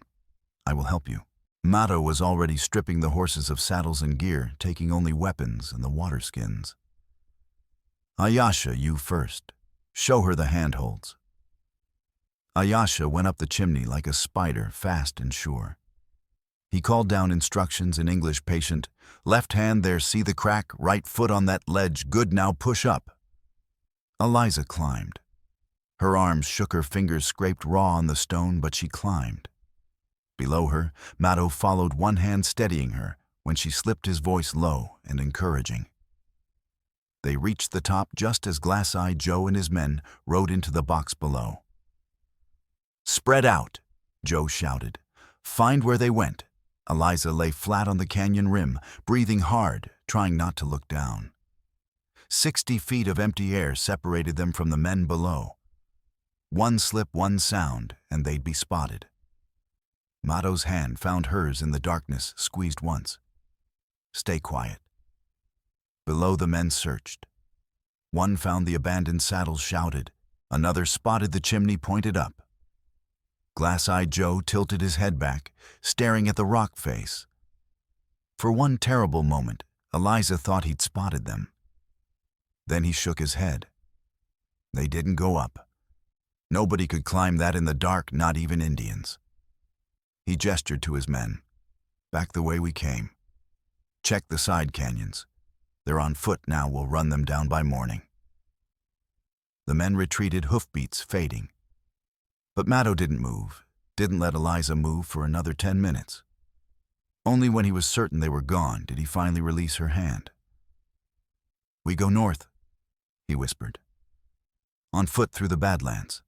S1: I will help you. Maddo was already stripping the horses of saddles and gear, taking only weapons and the water skins. Ayasha, you first. Show her the handholds. Ayasha went up the chimney like a spider, fast and sure. He called down instructions in English, patient. Left hand there, see the crack, right foot on that ledge, good, now push up. Eliza climbed. Her arms shook, her fingers scraped raw on the stone, but she climbed. Below her, Maddo followed, one hand steadying her, when she slipped, his voice low and encouraging. They reached the top just as Glass-Eyed Joe and his men rode into the box below. Spread out, Joe shouted. Find where they went. Eliza lay flat on the canyon rim, breathing hard, trying not to look down. 60 feet of empty air separated them from the men below. One slip, one sound, and they'd be spotted. Maddo's hand found hers in the darkness, squeezed once. Stay quiet. Below, the men searched. One found the abandoned saddles, shouted. Another spotted the chimney, pointed up. Glass-Eyed Joe tilted his head back, staring at the rock face. For one terrible moment, Eliza thought he'd spotted them. Then he shook his head. They didn't go up. Nobody could climb that in the dark, not even Indians. He gestured to his men. Back the way we came. Check the side canyons. They're on foot now, we'll run them down by morning. The men retreated, hoofbeats fading. But Maddo didn't move, didn't let Eliza move for another 10 minutes. Only when he was certain they were gone did he finally release her hand. We go north, he whispered. On foot through the Badlands.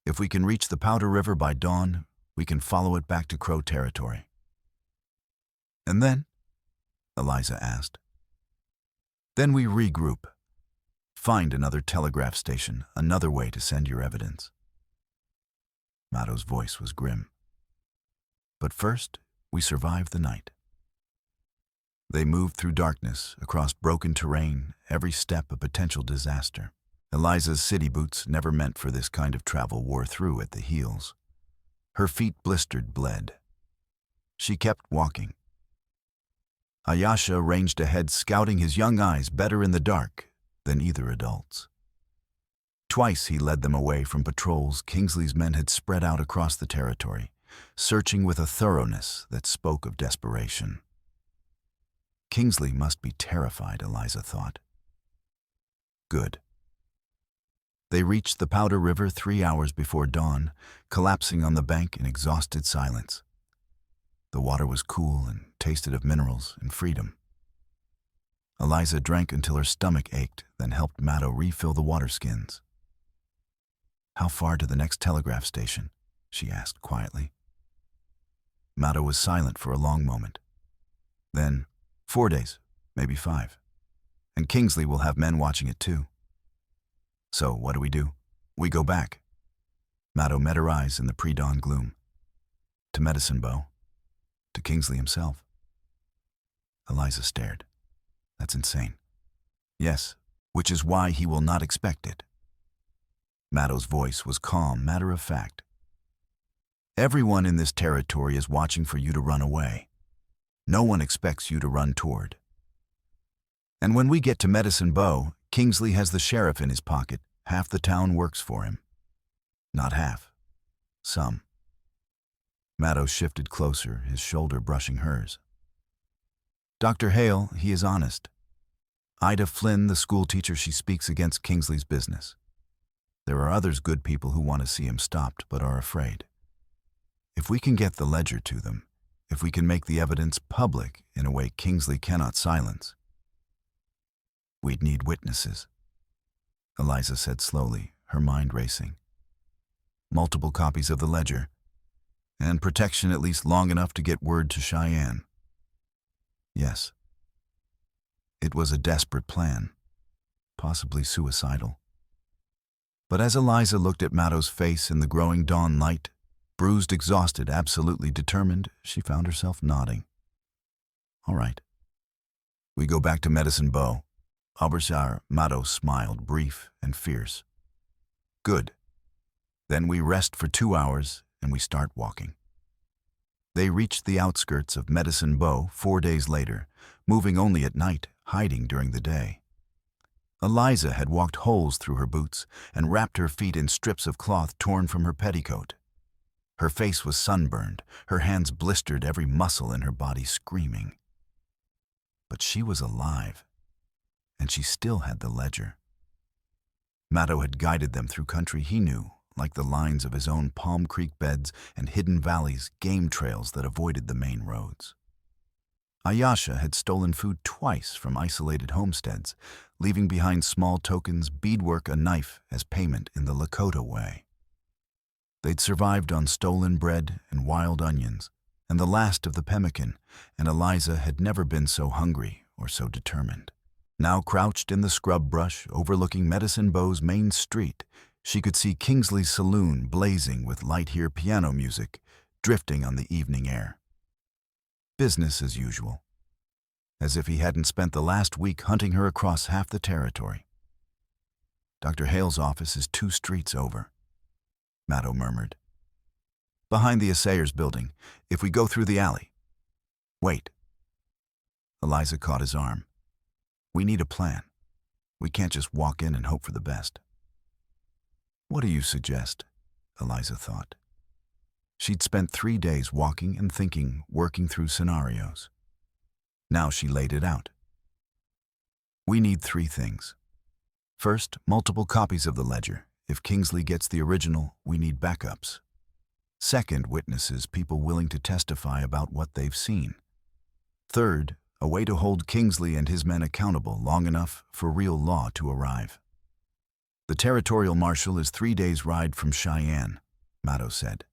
S1: If we can reach the Powder River by dawn, we can follow it back to Crow territory. And then? Eliza asked. Then we regroup. Find another telegraph station, another way to send your evidence. Maddo's voice was grim. But first, we survived the night. They moved through darkness, across broken terrain, every step a potential disaster. Eliza's city boots, never meant for this kind of travel, wore through at the heels. Her feet blistered, bled. She kept walking. Ayasha ranged ahead, scouting, his young eyes better in the dark than either adult's. Twice he led them away from patrols Kingsley's men had spread out across the territory, searching with a thoroughness that spoke of desperation. Kingsley must be terrified, Eliza thought. Good. They reached the Powder River 3 hours before dawn, collapsing on the bank in exhausted silence. The water was cool and tasted of minerals and freedom. Eliza drank until her stomach ached, then helped Maddo refill the water skins. How far to the next telegraph station? She asked quietly. Maddo was silent for a long moment. Then, 4 days, maybe 5. And Kingsley will have men watching it too. So what do? We go back. Maddo met her eyes in the pre-dawn gloom. To Medicine Bow. To Kingsley himself. Eliza stared. That's insane. Yes, which is why he will not expect it. Maddo's voice was calm, matter-of-fact. Everyone in this territory is watching for you to run away. No one expects you to run toward. And when we get to Medicine Bow, Kingsley has the sheriff in his pocket. Half the town works for him. Not half. Some. Maddow shifted closer, his shoulder brushing hers. Dr. Hale, he is honest. Ida Flynn, the schoolteacher, she speaks against Kingsley's business. There are others good people who want to see him stopped but are afraid. If we can get the ledger to them, if we can make the evidence public in a way Kingsley cannot silence, we'd need witnesses, Eliza said slowly, her mind racing. Multiple copies of the ledger, and protection at least long enough to get word to Cheyenne. Yes. It was a desperate plan, possibly suicidal. But as Eliza looked at Maddow's face in the growing dawn light, bruised, exhausted, absolutely determined, she found herself nodding. All right. We go back to Medicine Bow. Aubergine, Maddow smiled, brief and fierce. Good. Then we rest for 2 hours and we start walking. They reached the outskirts of Medicine Bow 4 days later, moving only at night, hiding during the day. Eliza had walked holes through her boots and wrapped her feet in strips of cloth torn from her petticoat. Her face was sunburned, her hands blistered, every muscle in her body screaming. But she was alive, and she still had the ledger. Maddow had guided them through country he knew, like the lines of his own Palm Creek beds and hidden valleys, game trails that avoided the main roads. Ayasha had stolen food twice from isolated homesteads, leaving behind small tokens, beadwork, a knife as payment in the Lakota way. They'd survived on stolen bread and wild onions, and the last of the pemmican, and Eliza had never been so hungry or so determined. Now crouched in the scrub brush overlooking Medicine Bow's main street, she could see Kingsley's saloon blazing with light-ear piano music drifting on the evening air. Business as usual, as if he hadn't spent the last week hunting her across half the territory. Dr. Hale's office is 2 streets over, Maddow murmured. Behind the assayer's building, if we go through the alley. Wait. Eliza caught his arm. We need a plan. We can't just walk in and hope for the best. What do you suggest? Eliza thought. She'd spent 3 days walking and thinking, working through scenarios. Now she laid it out. We need 3 things. First, multiple copies of the ledger. If Kingsley gets the original, we need backups. Second, witnesses, people willing to testify about what they've seen. Third, a way to hold Kingsley and his men accountable long enough for real law to arrive. The territorial marshal is 3 days' ride from Cheyenne, Maddow said.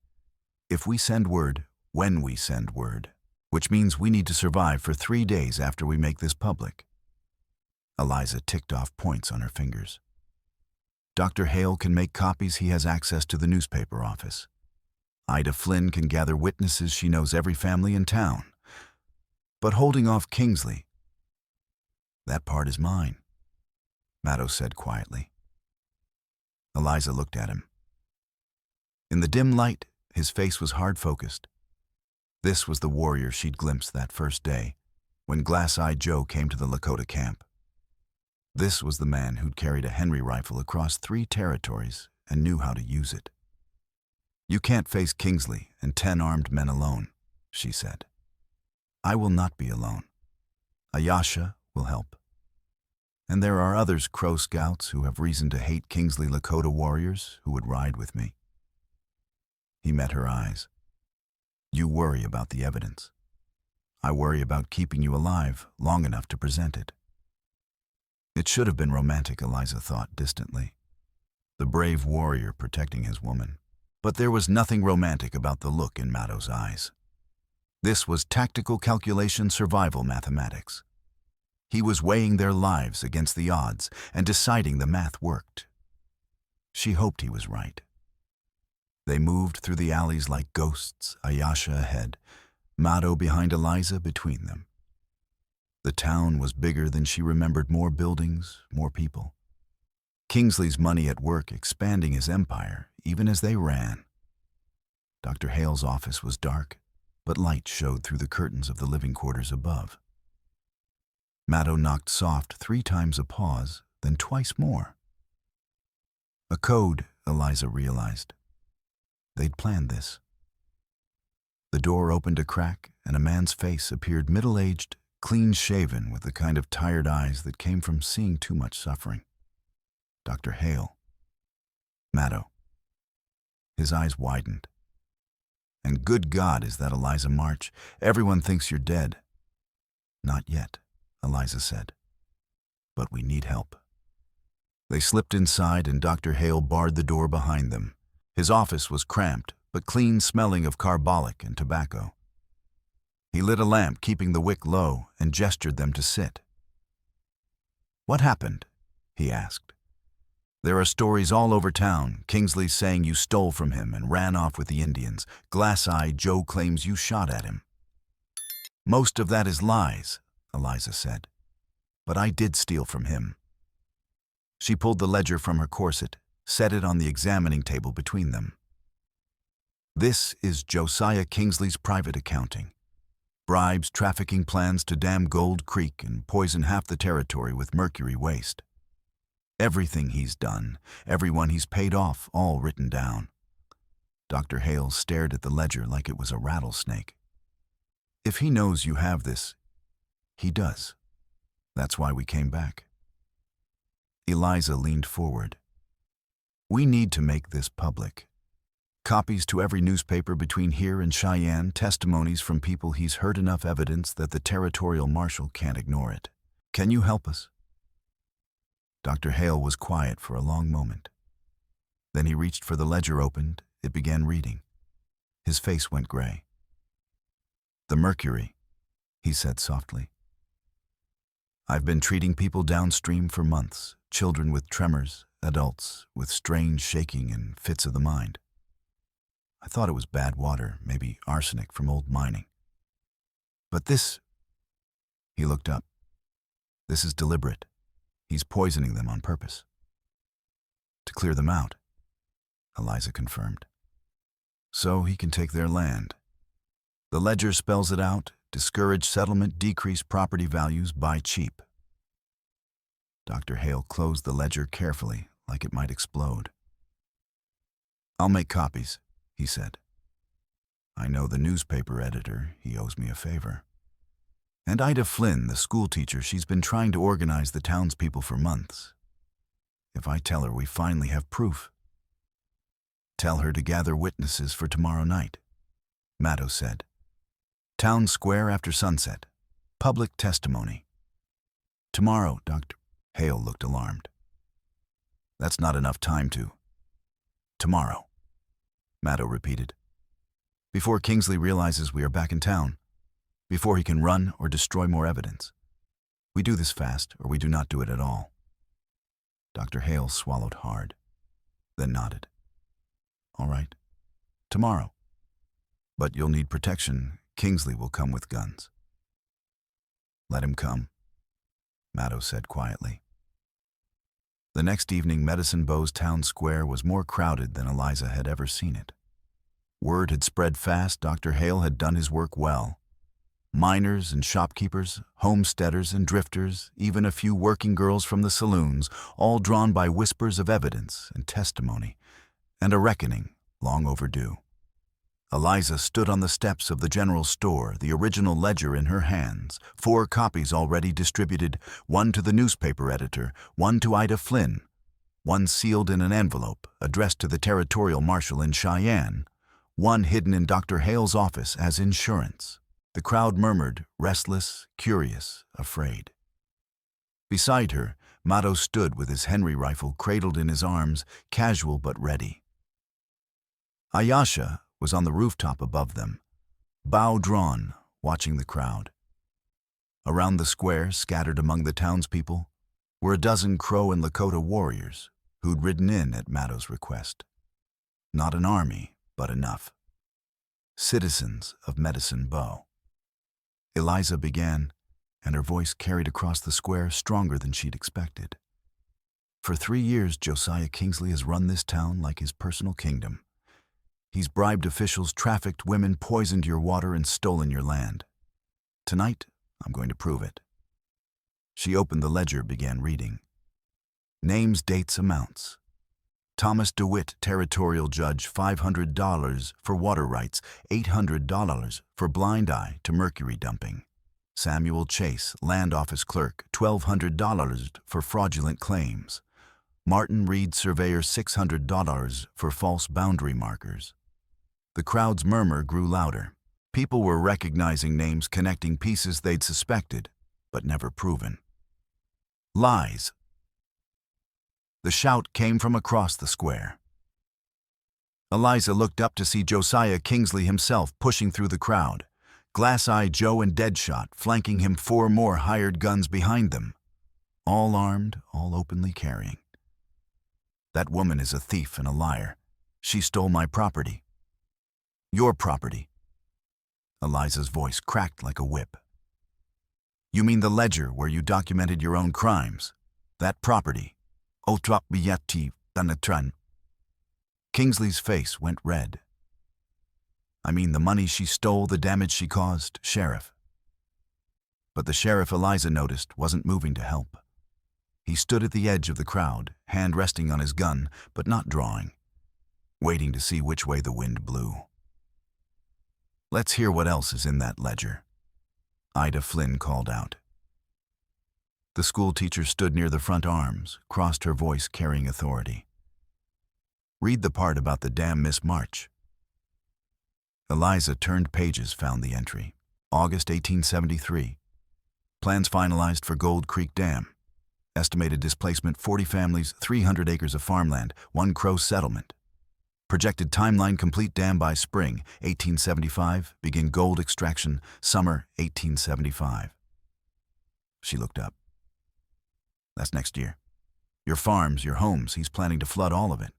S1: If we send word, when we send word, which means we need to survive for 3 days after we make this public. Eliza ticked off points on her fingers. Dr. Hale can make copies, he has access to the newspaper office. Ida Flynn can gather witnesses, she knows every family in town. But holding off Kingsley, that part is mine, Maddow said quietly. Eliza looked at him. In the dim light, his face was hard-focused. This was the warrior she'd glimpsed that first day, when Glass-Eyed Joe came to the Lakota camp. This was the man who'd carried a Henry rifle across 3 territories and knew how to use it. You can't face Kingsley and 10 armed men alone, she said. I will not be alone. Ayasha will help. And there are others, Crow Scouts, who have reason to hate Kingsley Lakota warriors who would ride with me. He met her eyes. You worry about the evidence. I worry about keeping you alive long enough to present it. It should have been romantic, Eliza thought distantly. The brave warrior protecting his woman. But there was nothing romantic about the look in Maddow's eyes. This was tactical calculation, survival mathematics. He was weighing their lives against the odds and deciding the math worked. She hoped he was right. They moved through the alleys like ghosts, Ayasha ahead, Maddow behind Eliza between them. The town was bigger than she remembered, more buildings, more people. Kingsley's money at work, expanding his empire, even as they ran. Dr. Hale's office was dark, but light showed through the curtains of the living quarters above. Maddow knocked soft 3 times, a pause, then twice more. A code, Eliza realized. They'd planned this. The door opened a crack, and a man's face appeared middle-aged, clean-shaven, with the kind of tired eyes that came from seeing too much suffering. Dr. Hale. Maddo. His eyes widened. And good God, is that Eliza March? Everyone thinks you're dead. Not yet, Eliza said. But we need help. They slipped inside, and Dr. Hale barred the door behind them. His office was cramped, but clean, smelling of carbolic and tobacco. He lit a lamp, keeping the wick low, and gestured them to sit. "What happened?" he asked. "There are stories all over town. Kingsley saying you stole from him and ran off with the Indians. Glass-eyed Joe claims you shot at him." "Most of that is lies," Eliza said. "But I did steal from him." She pulled the ledger from her corset, set it on the examining table between them. "This is Josiah Kingsley's private accounting. Bribes, trafficking plans to dam Gold Creek and poison half the territory with mercury waste. Everything he's done, everyone he's paid off, all written down." Dr. Hale stared at the ledger like it was a rattlesnake. "If he knows you have this, he does. That's why we came back." Eliza leaned forward. "We need to make this public. Copies to every newspaper between here and Cheyenne, testimonies from people he's heard, enough evidence that the territorial marshal can't ignore it. Can you help us?" Dr. Hale was quiet for a long moment. Then he reached for the ledger, opened it, began reading. His face went gray. "The mercury," he said softly. "I've been treating people downstream for months, children with tremors, adults with strange shaking and fits of the mind. I thought it was bad water, maybe arsenic from old mining. But this..." He looked up. "This is deliberate. He's poisoning them on purpose." "To clear them out," Eliza confirmed. "So he can take their land. The ledger spells it out: discourage settlement, decrease property values, buy cheap." Dr. Hale closed the ledger carefully, like it might explode. "I'll make copies," he said. "I know the newspaper editor, he owes me a favor. And Ida Flynn, the school teacher, she's been trying to organize the townspeople for months. If I tell her we finally have proof..." "Tell her to gather witnesses for tomorrow night," Maddo said. "Town square after sunset. Public testimony." "Tomorrow," Dr. Hale looked alarmed. "That's not enough time to..." "Tomorrow," Maddo repeated. "Before Kingsley realizes we are back in town. Before he can run or destroy more evidence. We do this fast, or we do not do it at all." Dr. Hale swallowed hard, then nodded. "All right. Tomorrow. But you'll need protection. Kingsley will come with guns." "Let him come," Maddo said quietly. The next evening, Medicine Bow's town square was more crowded than Eliza had ever seen it. Word had spread fast. Dr. Hale had done his work well. Miners and shopkeepers, homesteaders and drifters, even a few working girls from the saloons, all drawn by whispers of evidence and testimony, and a reckoning long overdue. Eliza stood on the steps of the general store, the original ledger in her hands, 4 copies already distributed, 1 to the newspaper editor, 1 to Ida Flynn, 1 sealed in an envelope addressed to the territorial marshal in Cheyenne, 1 hidden in Dr. Hale's office as insurance. The crowd murmured, restless, curious, afraid. Beside her, Maddo stood with his Henry rifle cradled in his arms, casual but ready. Ayasha was on the rooftop above them, bow drawn, watching the crowd. Around the square, scattered among the townspeople, were a dozen Crow and Lakota warriors who'd ridden in at Maddo's request. Not an army, but enough. Citizens of Medicine Bow. Eliza began, and her voice carried across the square stronger than she'd expected. "For 3 years, Josiah Kingsley has run this town like his personal kingdom. He's bribed officials, trafficked women, poisoned your water, and stolen your land. Tonight, I'm going to prove it." She opened the ledger, began reading. Names, dates, amounts. Thomas DeWitt, territorial judge, $500 for water rights, $800 for blind eye to mercury dumping. Samuel Chase, land office clerk, $1,200 for fraudulent claims. Martin Reed, surveyor, $600 for false boundary markers. The crowd's murmur grew louder. People were recognizing names, connecting pieces they'd suspected, but never proven. Lies. The shout came from across the square. Eliza looked up to see Josiah Kingsley himself pushing through the crowd. Glass-Eye Joe and Deadshot flanking him, 4 more hired guns behind them. All armed, all openly carrying. That woman is a thief and a liar. She stole my property. Your property. Eliza's voice cracked like a whip. You mean the ledger where you documented your own crimes? That property. Kingsley's face went red. I mean the money she stole, the damage she caused, Sheriff. But the sheriff Eliza noticed wasn't moving to help. He stood at the edge of the crowd, hand resting on his gun, but not drawing, waiting to see which way the wind blew. Let's hear what else is in that ledger, Ida Flynn called out. The schoolteacher stood near the front arms, crossed her voice carrying authority. Read the part about the dam, Miss March. Eliza turned pages, found the entry. August 1873. Plans finalized for Gold Creek Dam. Estimated displacement 40 families, 300 acres of farmland, 1 Crow settlement. Projected timeline, complete dam by spring 1875, begin gold extraction summer 1875. She looked up. That's next year. Your farms, your homes, he's planning to flood all of it.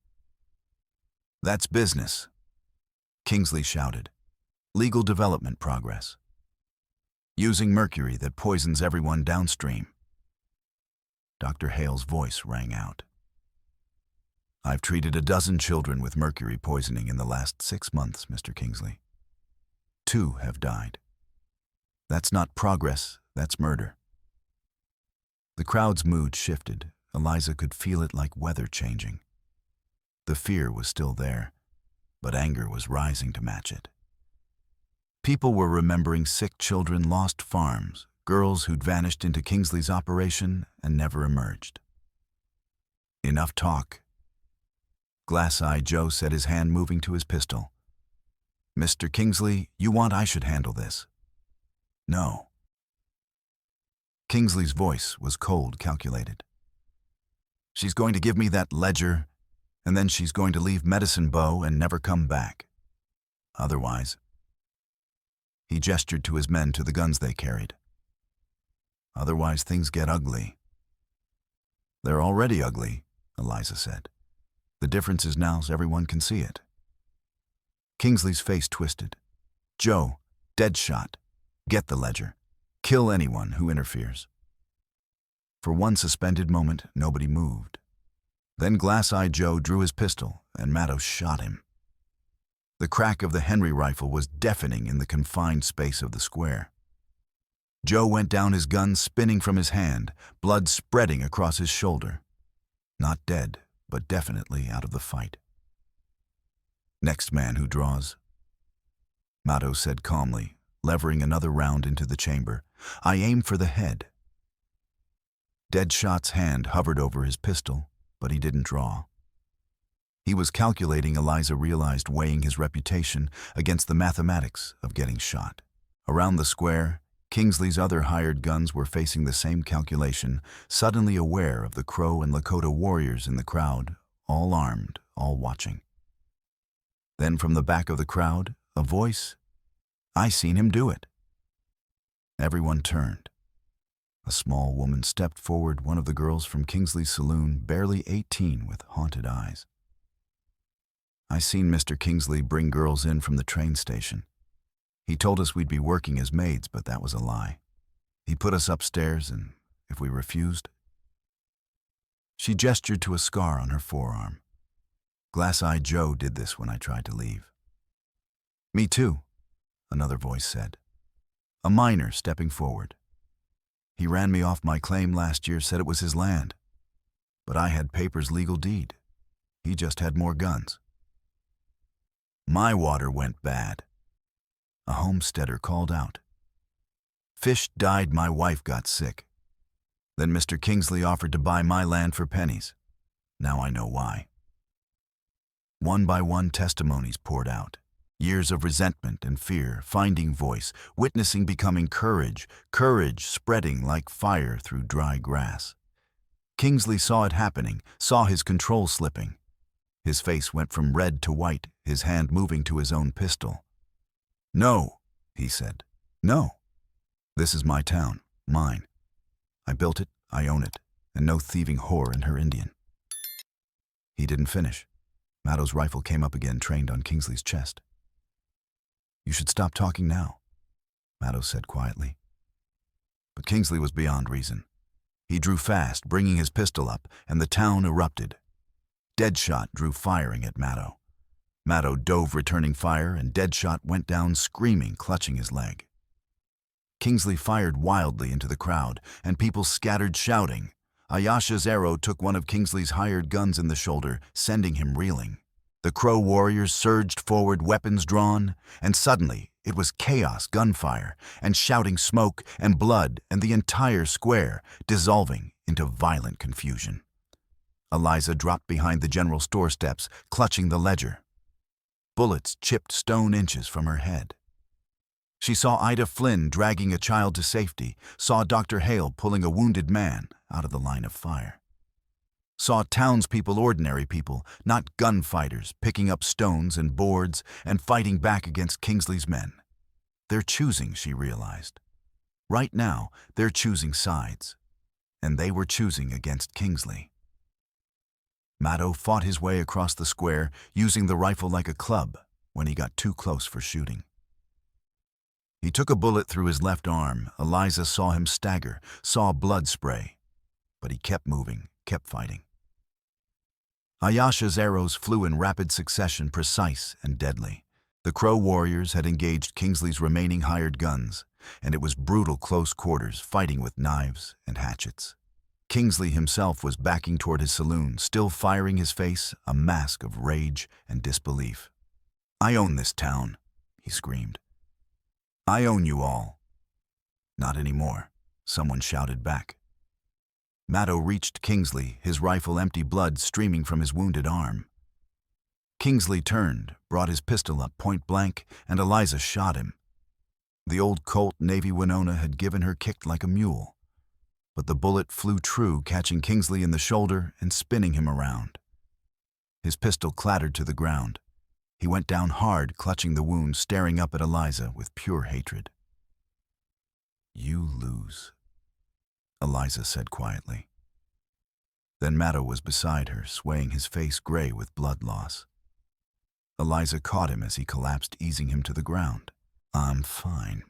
S1: That's business, Kingsley shouted. Legal development progress. Using mercury that poisons everyone downstream. Dr. Hale's voice rang out. I've treated a dozen children with mercury poisoning in the last 6 months, Mr. Kingsley. 2 have died. That's not progress, that's murder. The crowd's mood shifted. Eliza could feel it like weather changing. The fear was still there, but anger was rising to match it. People were remembering sick children, lost farms, girls who'd vanished into Kingsley's operation and never emerged. Enough talk. Glass-Eye Joe said, his hand moving to his pistol. Mr. Kingsley, you want I should handle this? No. Kingsley's voice was cold, calculated. She's going to give me that ledger, and then she's going to leave Medicine Bow and never come back. Otherwise, he gestured to his men, to the guns they carried. Otherwise, things get ugly. They're already ugly, Eliza said. The difference is now everyone can see it. Kingsley's face twisted. Joe, Deadshot, get the ledger. Kill anyone who interferes. For one suspended moment, nobody moved. Then Glass-Eye Joe drew his pistol, and Maddow shot him. The crack of the Henry rifle was deafening in the confined space of the square. Joe went down, his gun spinning from his hand, blood spreading across his shoulder. Not dead, but definitely out of the fight. Next man who draws, Maddow said calmly, levering another round into the chamber. I aim for the head. Deadshot's hand hovered over his pistol, but he didn't draw. He was calculating, Eliza realized, weighing his reputation against the mathematics of getting shot. Around the square, Kingsley's other hired guns were facing the same calculation, suddenly aware of the Crow and Lakota warriors in the crowd, all armed, all watching. Then from the back of the crowd, a voice, I seen him do it. Everyone turned. A small woman stepped forward, one of the girls from Kingsley's saloon, barely 18, with haunted eyes. I seen Mr. Kingsley bring girls in from the train station. He told us we'd be working as maids, but that was a lie. He put us upstairs, and if we refused... She gestured to a scar on her forearm. Glass-Eye Joe did this when I tried to leave. Me too, another voice said. A miner stepping forward. He ran me off my claim last year, said it was his land. But I had papers, legal deed. He just had more guns. My water went bad. A homesteader called out. Fish died, my wife got sick. Then Mr. Kingsley offered to buy my land for pennies. Now I know why. One by one, testimonies poured out. Years of resentment and fear, finding voice, witnessing becoming courage, courage spreading like fire through dry grass. Kingsley saw it happening, saw his control slipping. His face went from red to white, his hand moving to his own pistol. No, he said. No. This is my town, mine. I built it, I own it, and no thieving whore and her Indian. He didn't finish. Mattow's rifle came up again, trained on Kingsley's chest. You should stop talking now, Mattow said quietly. But Kingsley was beyond reason. He drew fast, bringing his pistol up, and the town erupted. Deadshot drew firing at Mattow. Mattow dove, returning fire, and Deadshot went down screaming, clutching his leg. Kingsley fired wildly into the crowd, and people scattered shouting. Ayesha's arrow took one of Kingsley's hired guns in the shoulder, sending him reeling. The Crow warriors surged forward, weapons drawn, and suddenly it was chaos, gunfire, and shouting, smoke and blood, and the entire square dissolving into violent confusion. Eliza dropped behind the general store steps, clutching the ledger. Bullets chipped stone inches from her head. She saw Ida Flynn dragging a child to safety, saw Dr. Hale pulling a wounded man out of the line of fire. Saw townspeople, ordinary people, not gunfighters, picking up stones and boards and fighting back against Kingsley's men. They're choosing, she realized. Right now, they're choosing sides. And they were choosing against Kingsley. Mattow fought his way across the square, using the rifle like a club, when he got too close for shooting. He took a bullet through his left arm. Eliza saw him stagger, saw blood spray. But he kept moving, kept fighting. Ayesha's arrows flew in rapid succession, precise and deadly. The Crow warriors had engaged Kingsley's remaining hired guns, and it was brutal close quarters, fighting with knives and hatchets. Kingsley himself was backing toward his saloon, still firing, his face a mask of rage and disbelief. I own this town, he screamed. I own you all. Not anymore, someone shouted back. Mattow reached Kingsley, his rifle empty, blood streaming from his wounded arm. Kingsley turned, brought his pistol up point blank, and Eliza shot him. The old Colt Navy Winona had given her kicked like a mule. But the bullet flew true, catching Kingsley in the shoulder and spinning him around. His pistol clattered to the ground. He went down hard, clutching the wound, staring up at Eliza with pure hatred. You lose, Eliza said quietly. Then Mattow was beside her, swaying, his face gray with blood loss. Eliza caught him as he collapsed, easing him to the ground. I'm fine,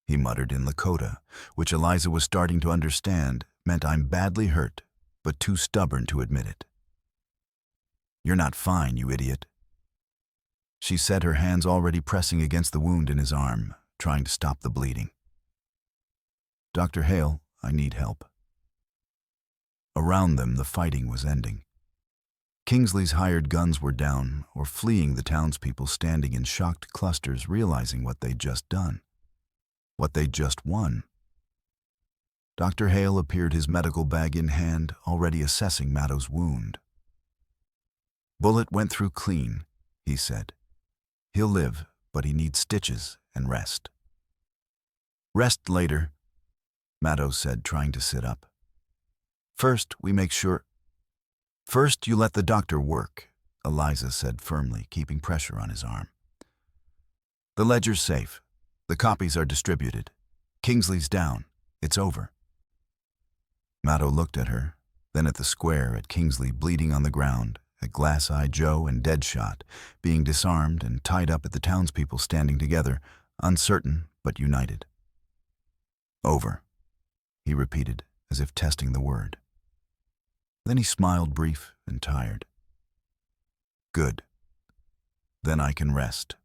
S1: he muttered in Lakota, which Eliza was starting to understand meant I'm badly hurt, but too stubborn to admit it. You're not fine, you idiot, she said, her hands already pressing against the wound in his arm, trying to stop the bleeding. Dr. Hale, I need help. Around them, the fighting was ending. Kingsley's hired guns were down, or fleeing, the townspeople standing in shocked clusters, realizing what they'd just done, what they'd just won. Dr. Hale appeared, his medical bag in hand, already assessing Mattow's wound. Bullet went through clean, he said. He'll live, but he needs stitches and rest. Rest later, Mattow said, trying to sit up. First, we make sure. First, you let the doctor work, Eliza said firmly, keeping pressure on his arm. The ledger's safe. The copies are distributed. Kingsley's down. It's over. Mattow looked at her, then at the square, at Kingsley bleeding on the ground, at Glass-Eye Joe and Deadshot being disarmed and tied up, at the townspeople standing together, uncertain but united. Over, he repeated, as if testing the word. Then he smiled, brief and tired. Good. Then I can rest.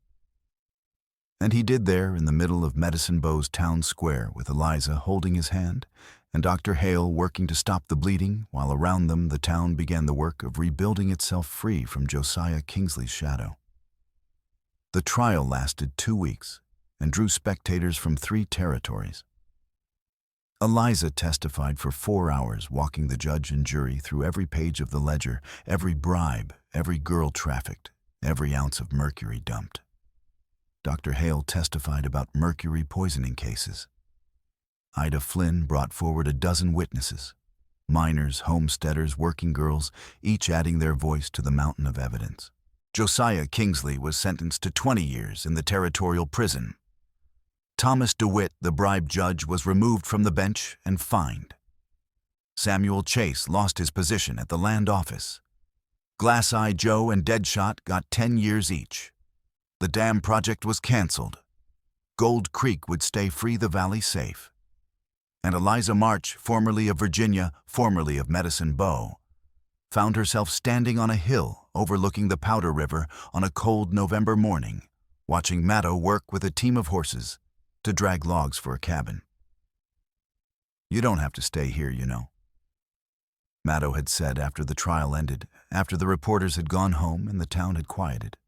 S1: And he did, there in the middle of Medicine Bow's town square, with Eliza holding his hand and Dr. Hale working to stop the bleeding, while around them the town began the work of rebuilding itself free from Josiah Kingsley's shadow. The trial lasted 2 weeks and drew spectators from 3 territories. Eliza testified for 4 hours, walking the judge and jury through every page of the ledger, every bribe, every girl trafficked, every ounce of mercury dumped. Dr. Hale testified about mercury poisoning cases. Ida Flynn brought forward a dozen witnesses, miners, homesteaders, working girls, each adding their voice to the mountain of evidence. Josiah Kingsley was sentenced to 20 years in the territorial prison. Thomas DeWitt, the bribe judge, was removed from the bench and fined. Samuel Chase lost his position at the land office. Glass Eye Joe and Deadshot got 10 years each. The dam project was canceled. Gold Creek would stay free, the valley safe. And Eliza March, formerly of Virginia, formerly of Medicine Bow, found herself standing on a hill overlooking the Powder River on a cold November morning, watching Maddow work with a team of horses to drag logs for a cabin. "You don't have to stay here, you know," Maddow had said after the trial ended, after the reporters had gone home and the town had quieted.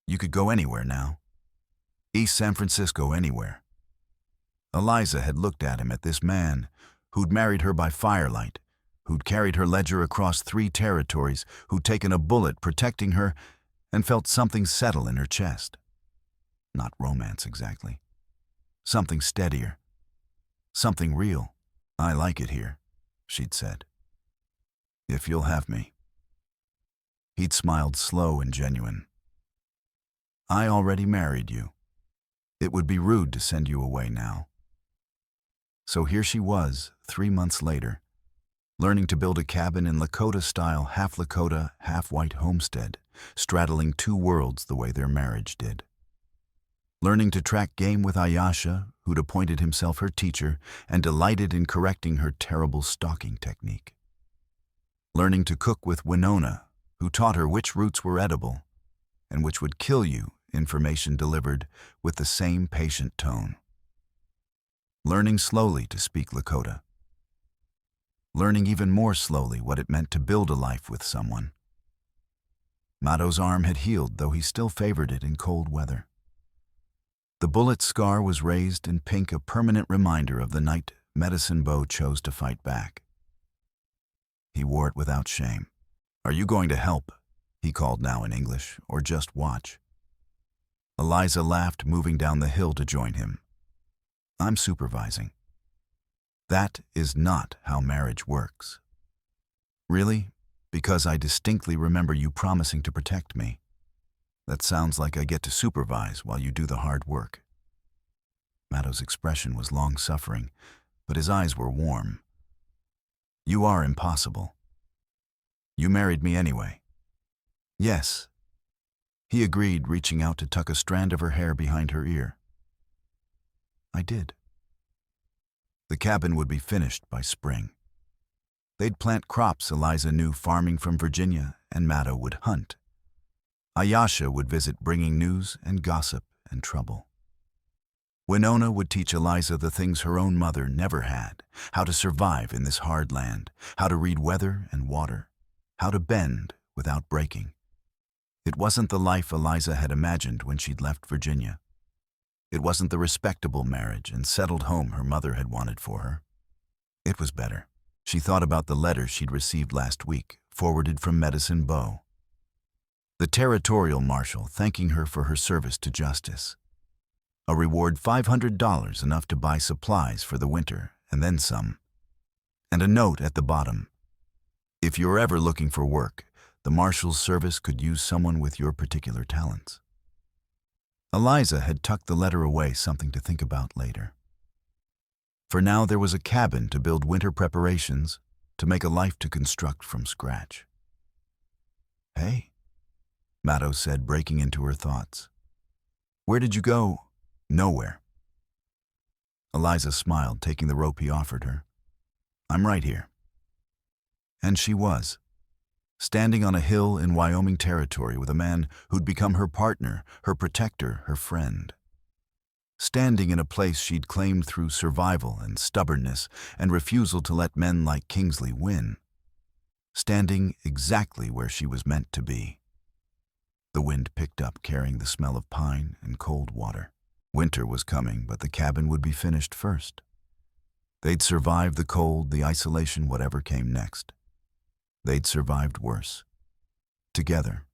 S1: "You could go anywhere now. East San Francisco, anywhere." Eliza had looked at him, at this man who'd married her by firelight, who'd carried her ledger across 3 territories, who'd taken a bullet protecting her, and felt something settle in her chest. Not romance exactly. Something steadier. Something real. "I like it here," she'd said. "If you'll have me." He'd smiled slow and genuine. "I already married you. It would be rude to send you away now." So here she was, 3 months later, learning to build a cabin in Lakota-style, half Lakota, half-white homestead, straddling 2 worlds the way their marriage did. Learning to track game with Ayasha, who'd appointed himself her teacher and delighted in correcting her terrible stalking technique. Learning to cook with Winona, who taught her which roots were edible and which would kill you, information delivered with the same patient tone. Learning slowly to speak Lakota. Learning even more slowly what it meant to build a life with someone. Maddow's arm had healed, though he still favored it in cold weather. The bullet scar was raised in pink, a permanent reminder of the night Medicine Bow chose to fight back. He wore it without shame. "Are you going to help?" he called now in English, "or just watch?" Eliza laughed, moving down the hill to join him. "I'm supervising." "That is not how marriage works." "Really? Because I distinctly remember you promising to protect me. That sounds like I get to supervise while you do the hard work." Maddow's expression was long-suffering, but his eyes were warm. "You are impossible. You married me anyway." "Yes," he agreed, reaching out to tuck a strand of her hair behind her ear. "I did." The cabin would be finished by spring. They'd plant crops Eliza knew farming from Virginia, and Maddow would hunt. Ayasha would visit, bringing news and gossip and trouble. Winona would teach Eliza the things her own mother never had: how to survive in this hard land, how to read weather and water, how to bend without breaking. It wasn't the life Eliza had imagined when she'd left Virginia. It wasn't the respectable marriage and settled home her mother had wanted for her. It was better. She thought about the letter she'd received last week, forwarded from Medicine Bow. The territorial marshal thanking her for her service to justice. A reward $500, enough to buy supplies for the winter, and then some. And a note at the bottom: "If you're ever looking for work, the marshal's service could use someone with your particular talents." Eliza had tucked the letter away, something to think about later. For now there was a cabin to build winter preparations, to make a life to construct from scratch. "Hey," Maddow said, breaking into her thoughts. "Where did you go?" "Nowhere." Eliza smiled, taking the rope he offered her. "I'm right here." And she was, standing on a hill in Wyoming territory with a man who'd become her partner, her protector, her friend. standing in a place she'd claimed through survival and stubbornness and refusal to let men like Kingsley win. Standing exactly where she was meant to be. The wind picked up, carrying the smell of pine and cold water. Winter was coming, but the cabin would be finished first. They'd survived the cold, the isolation, whatever came next. They'd survived worse. Together,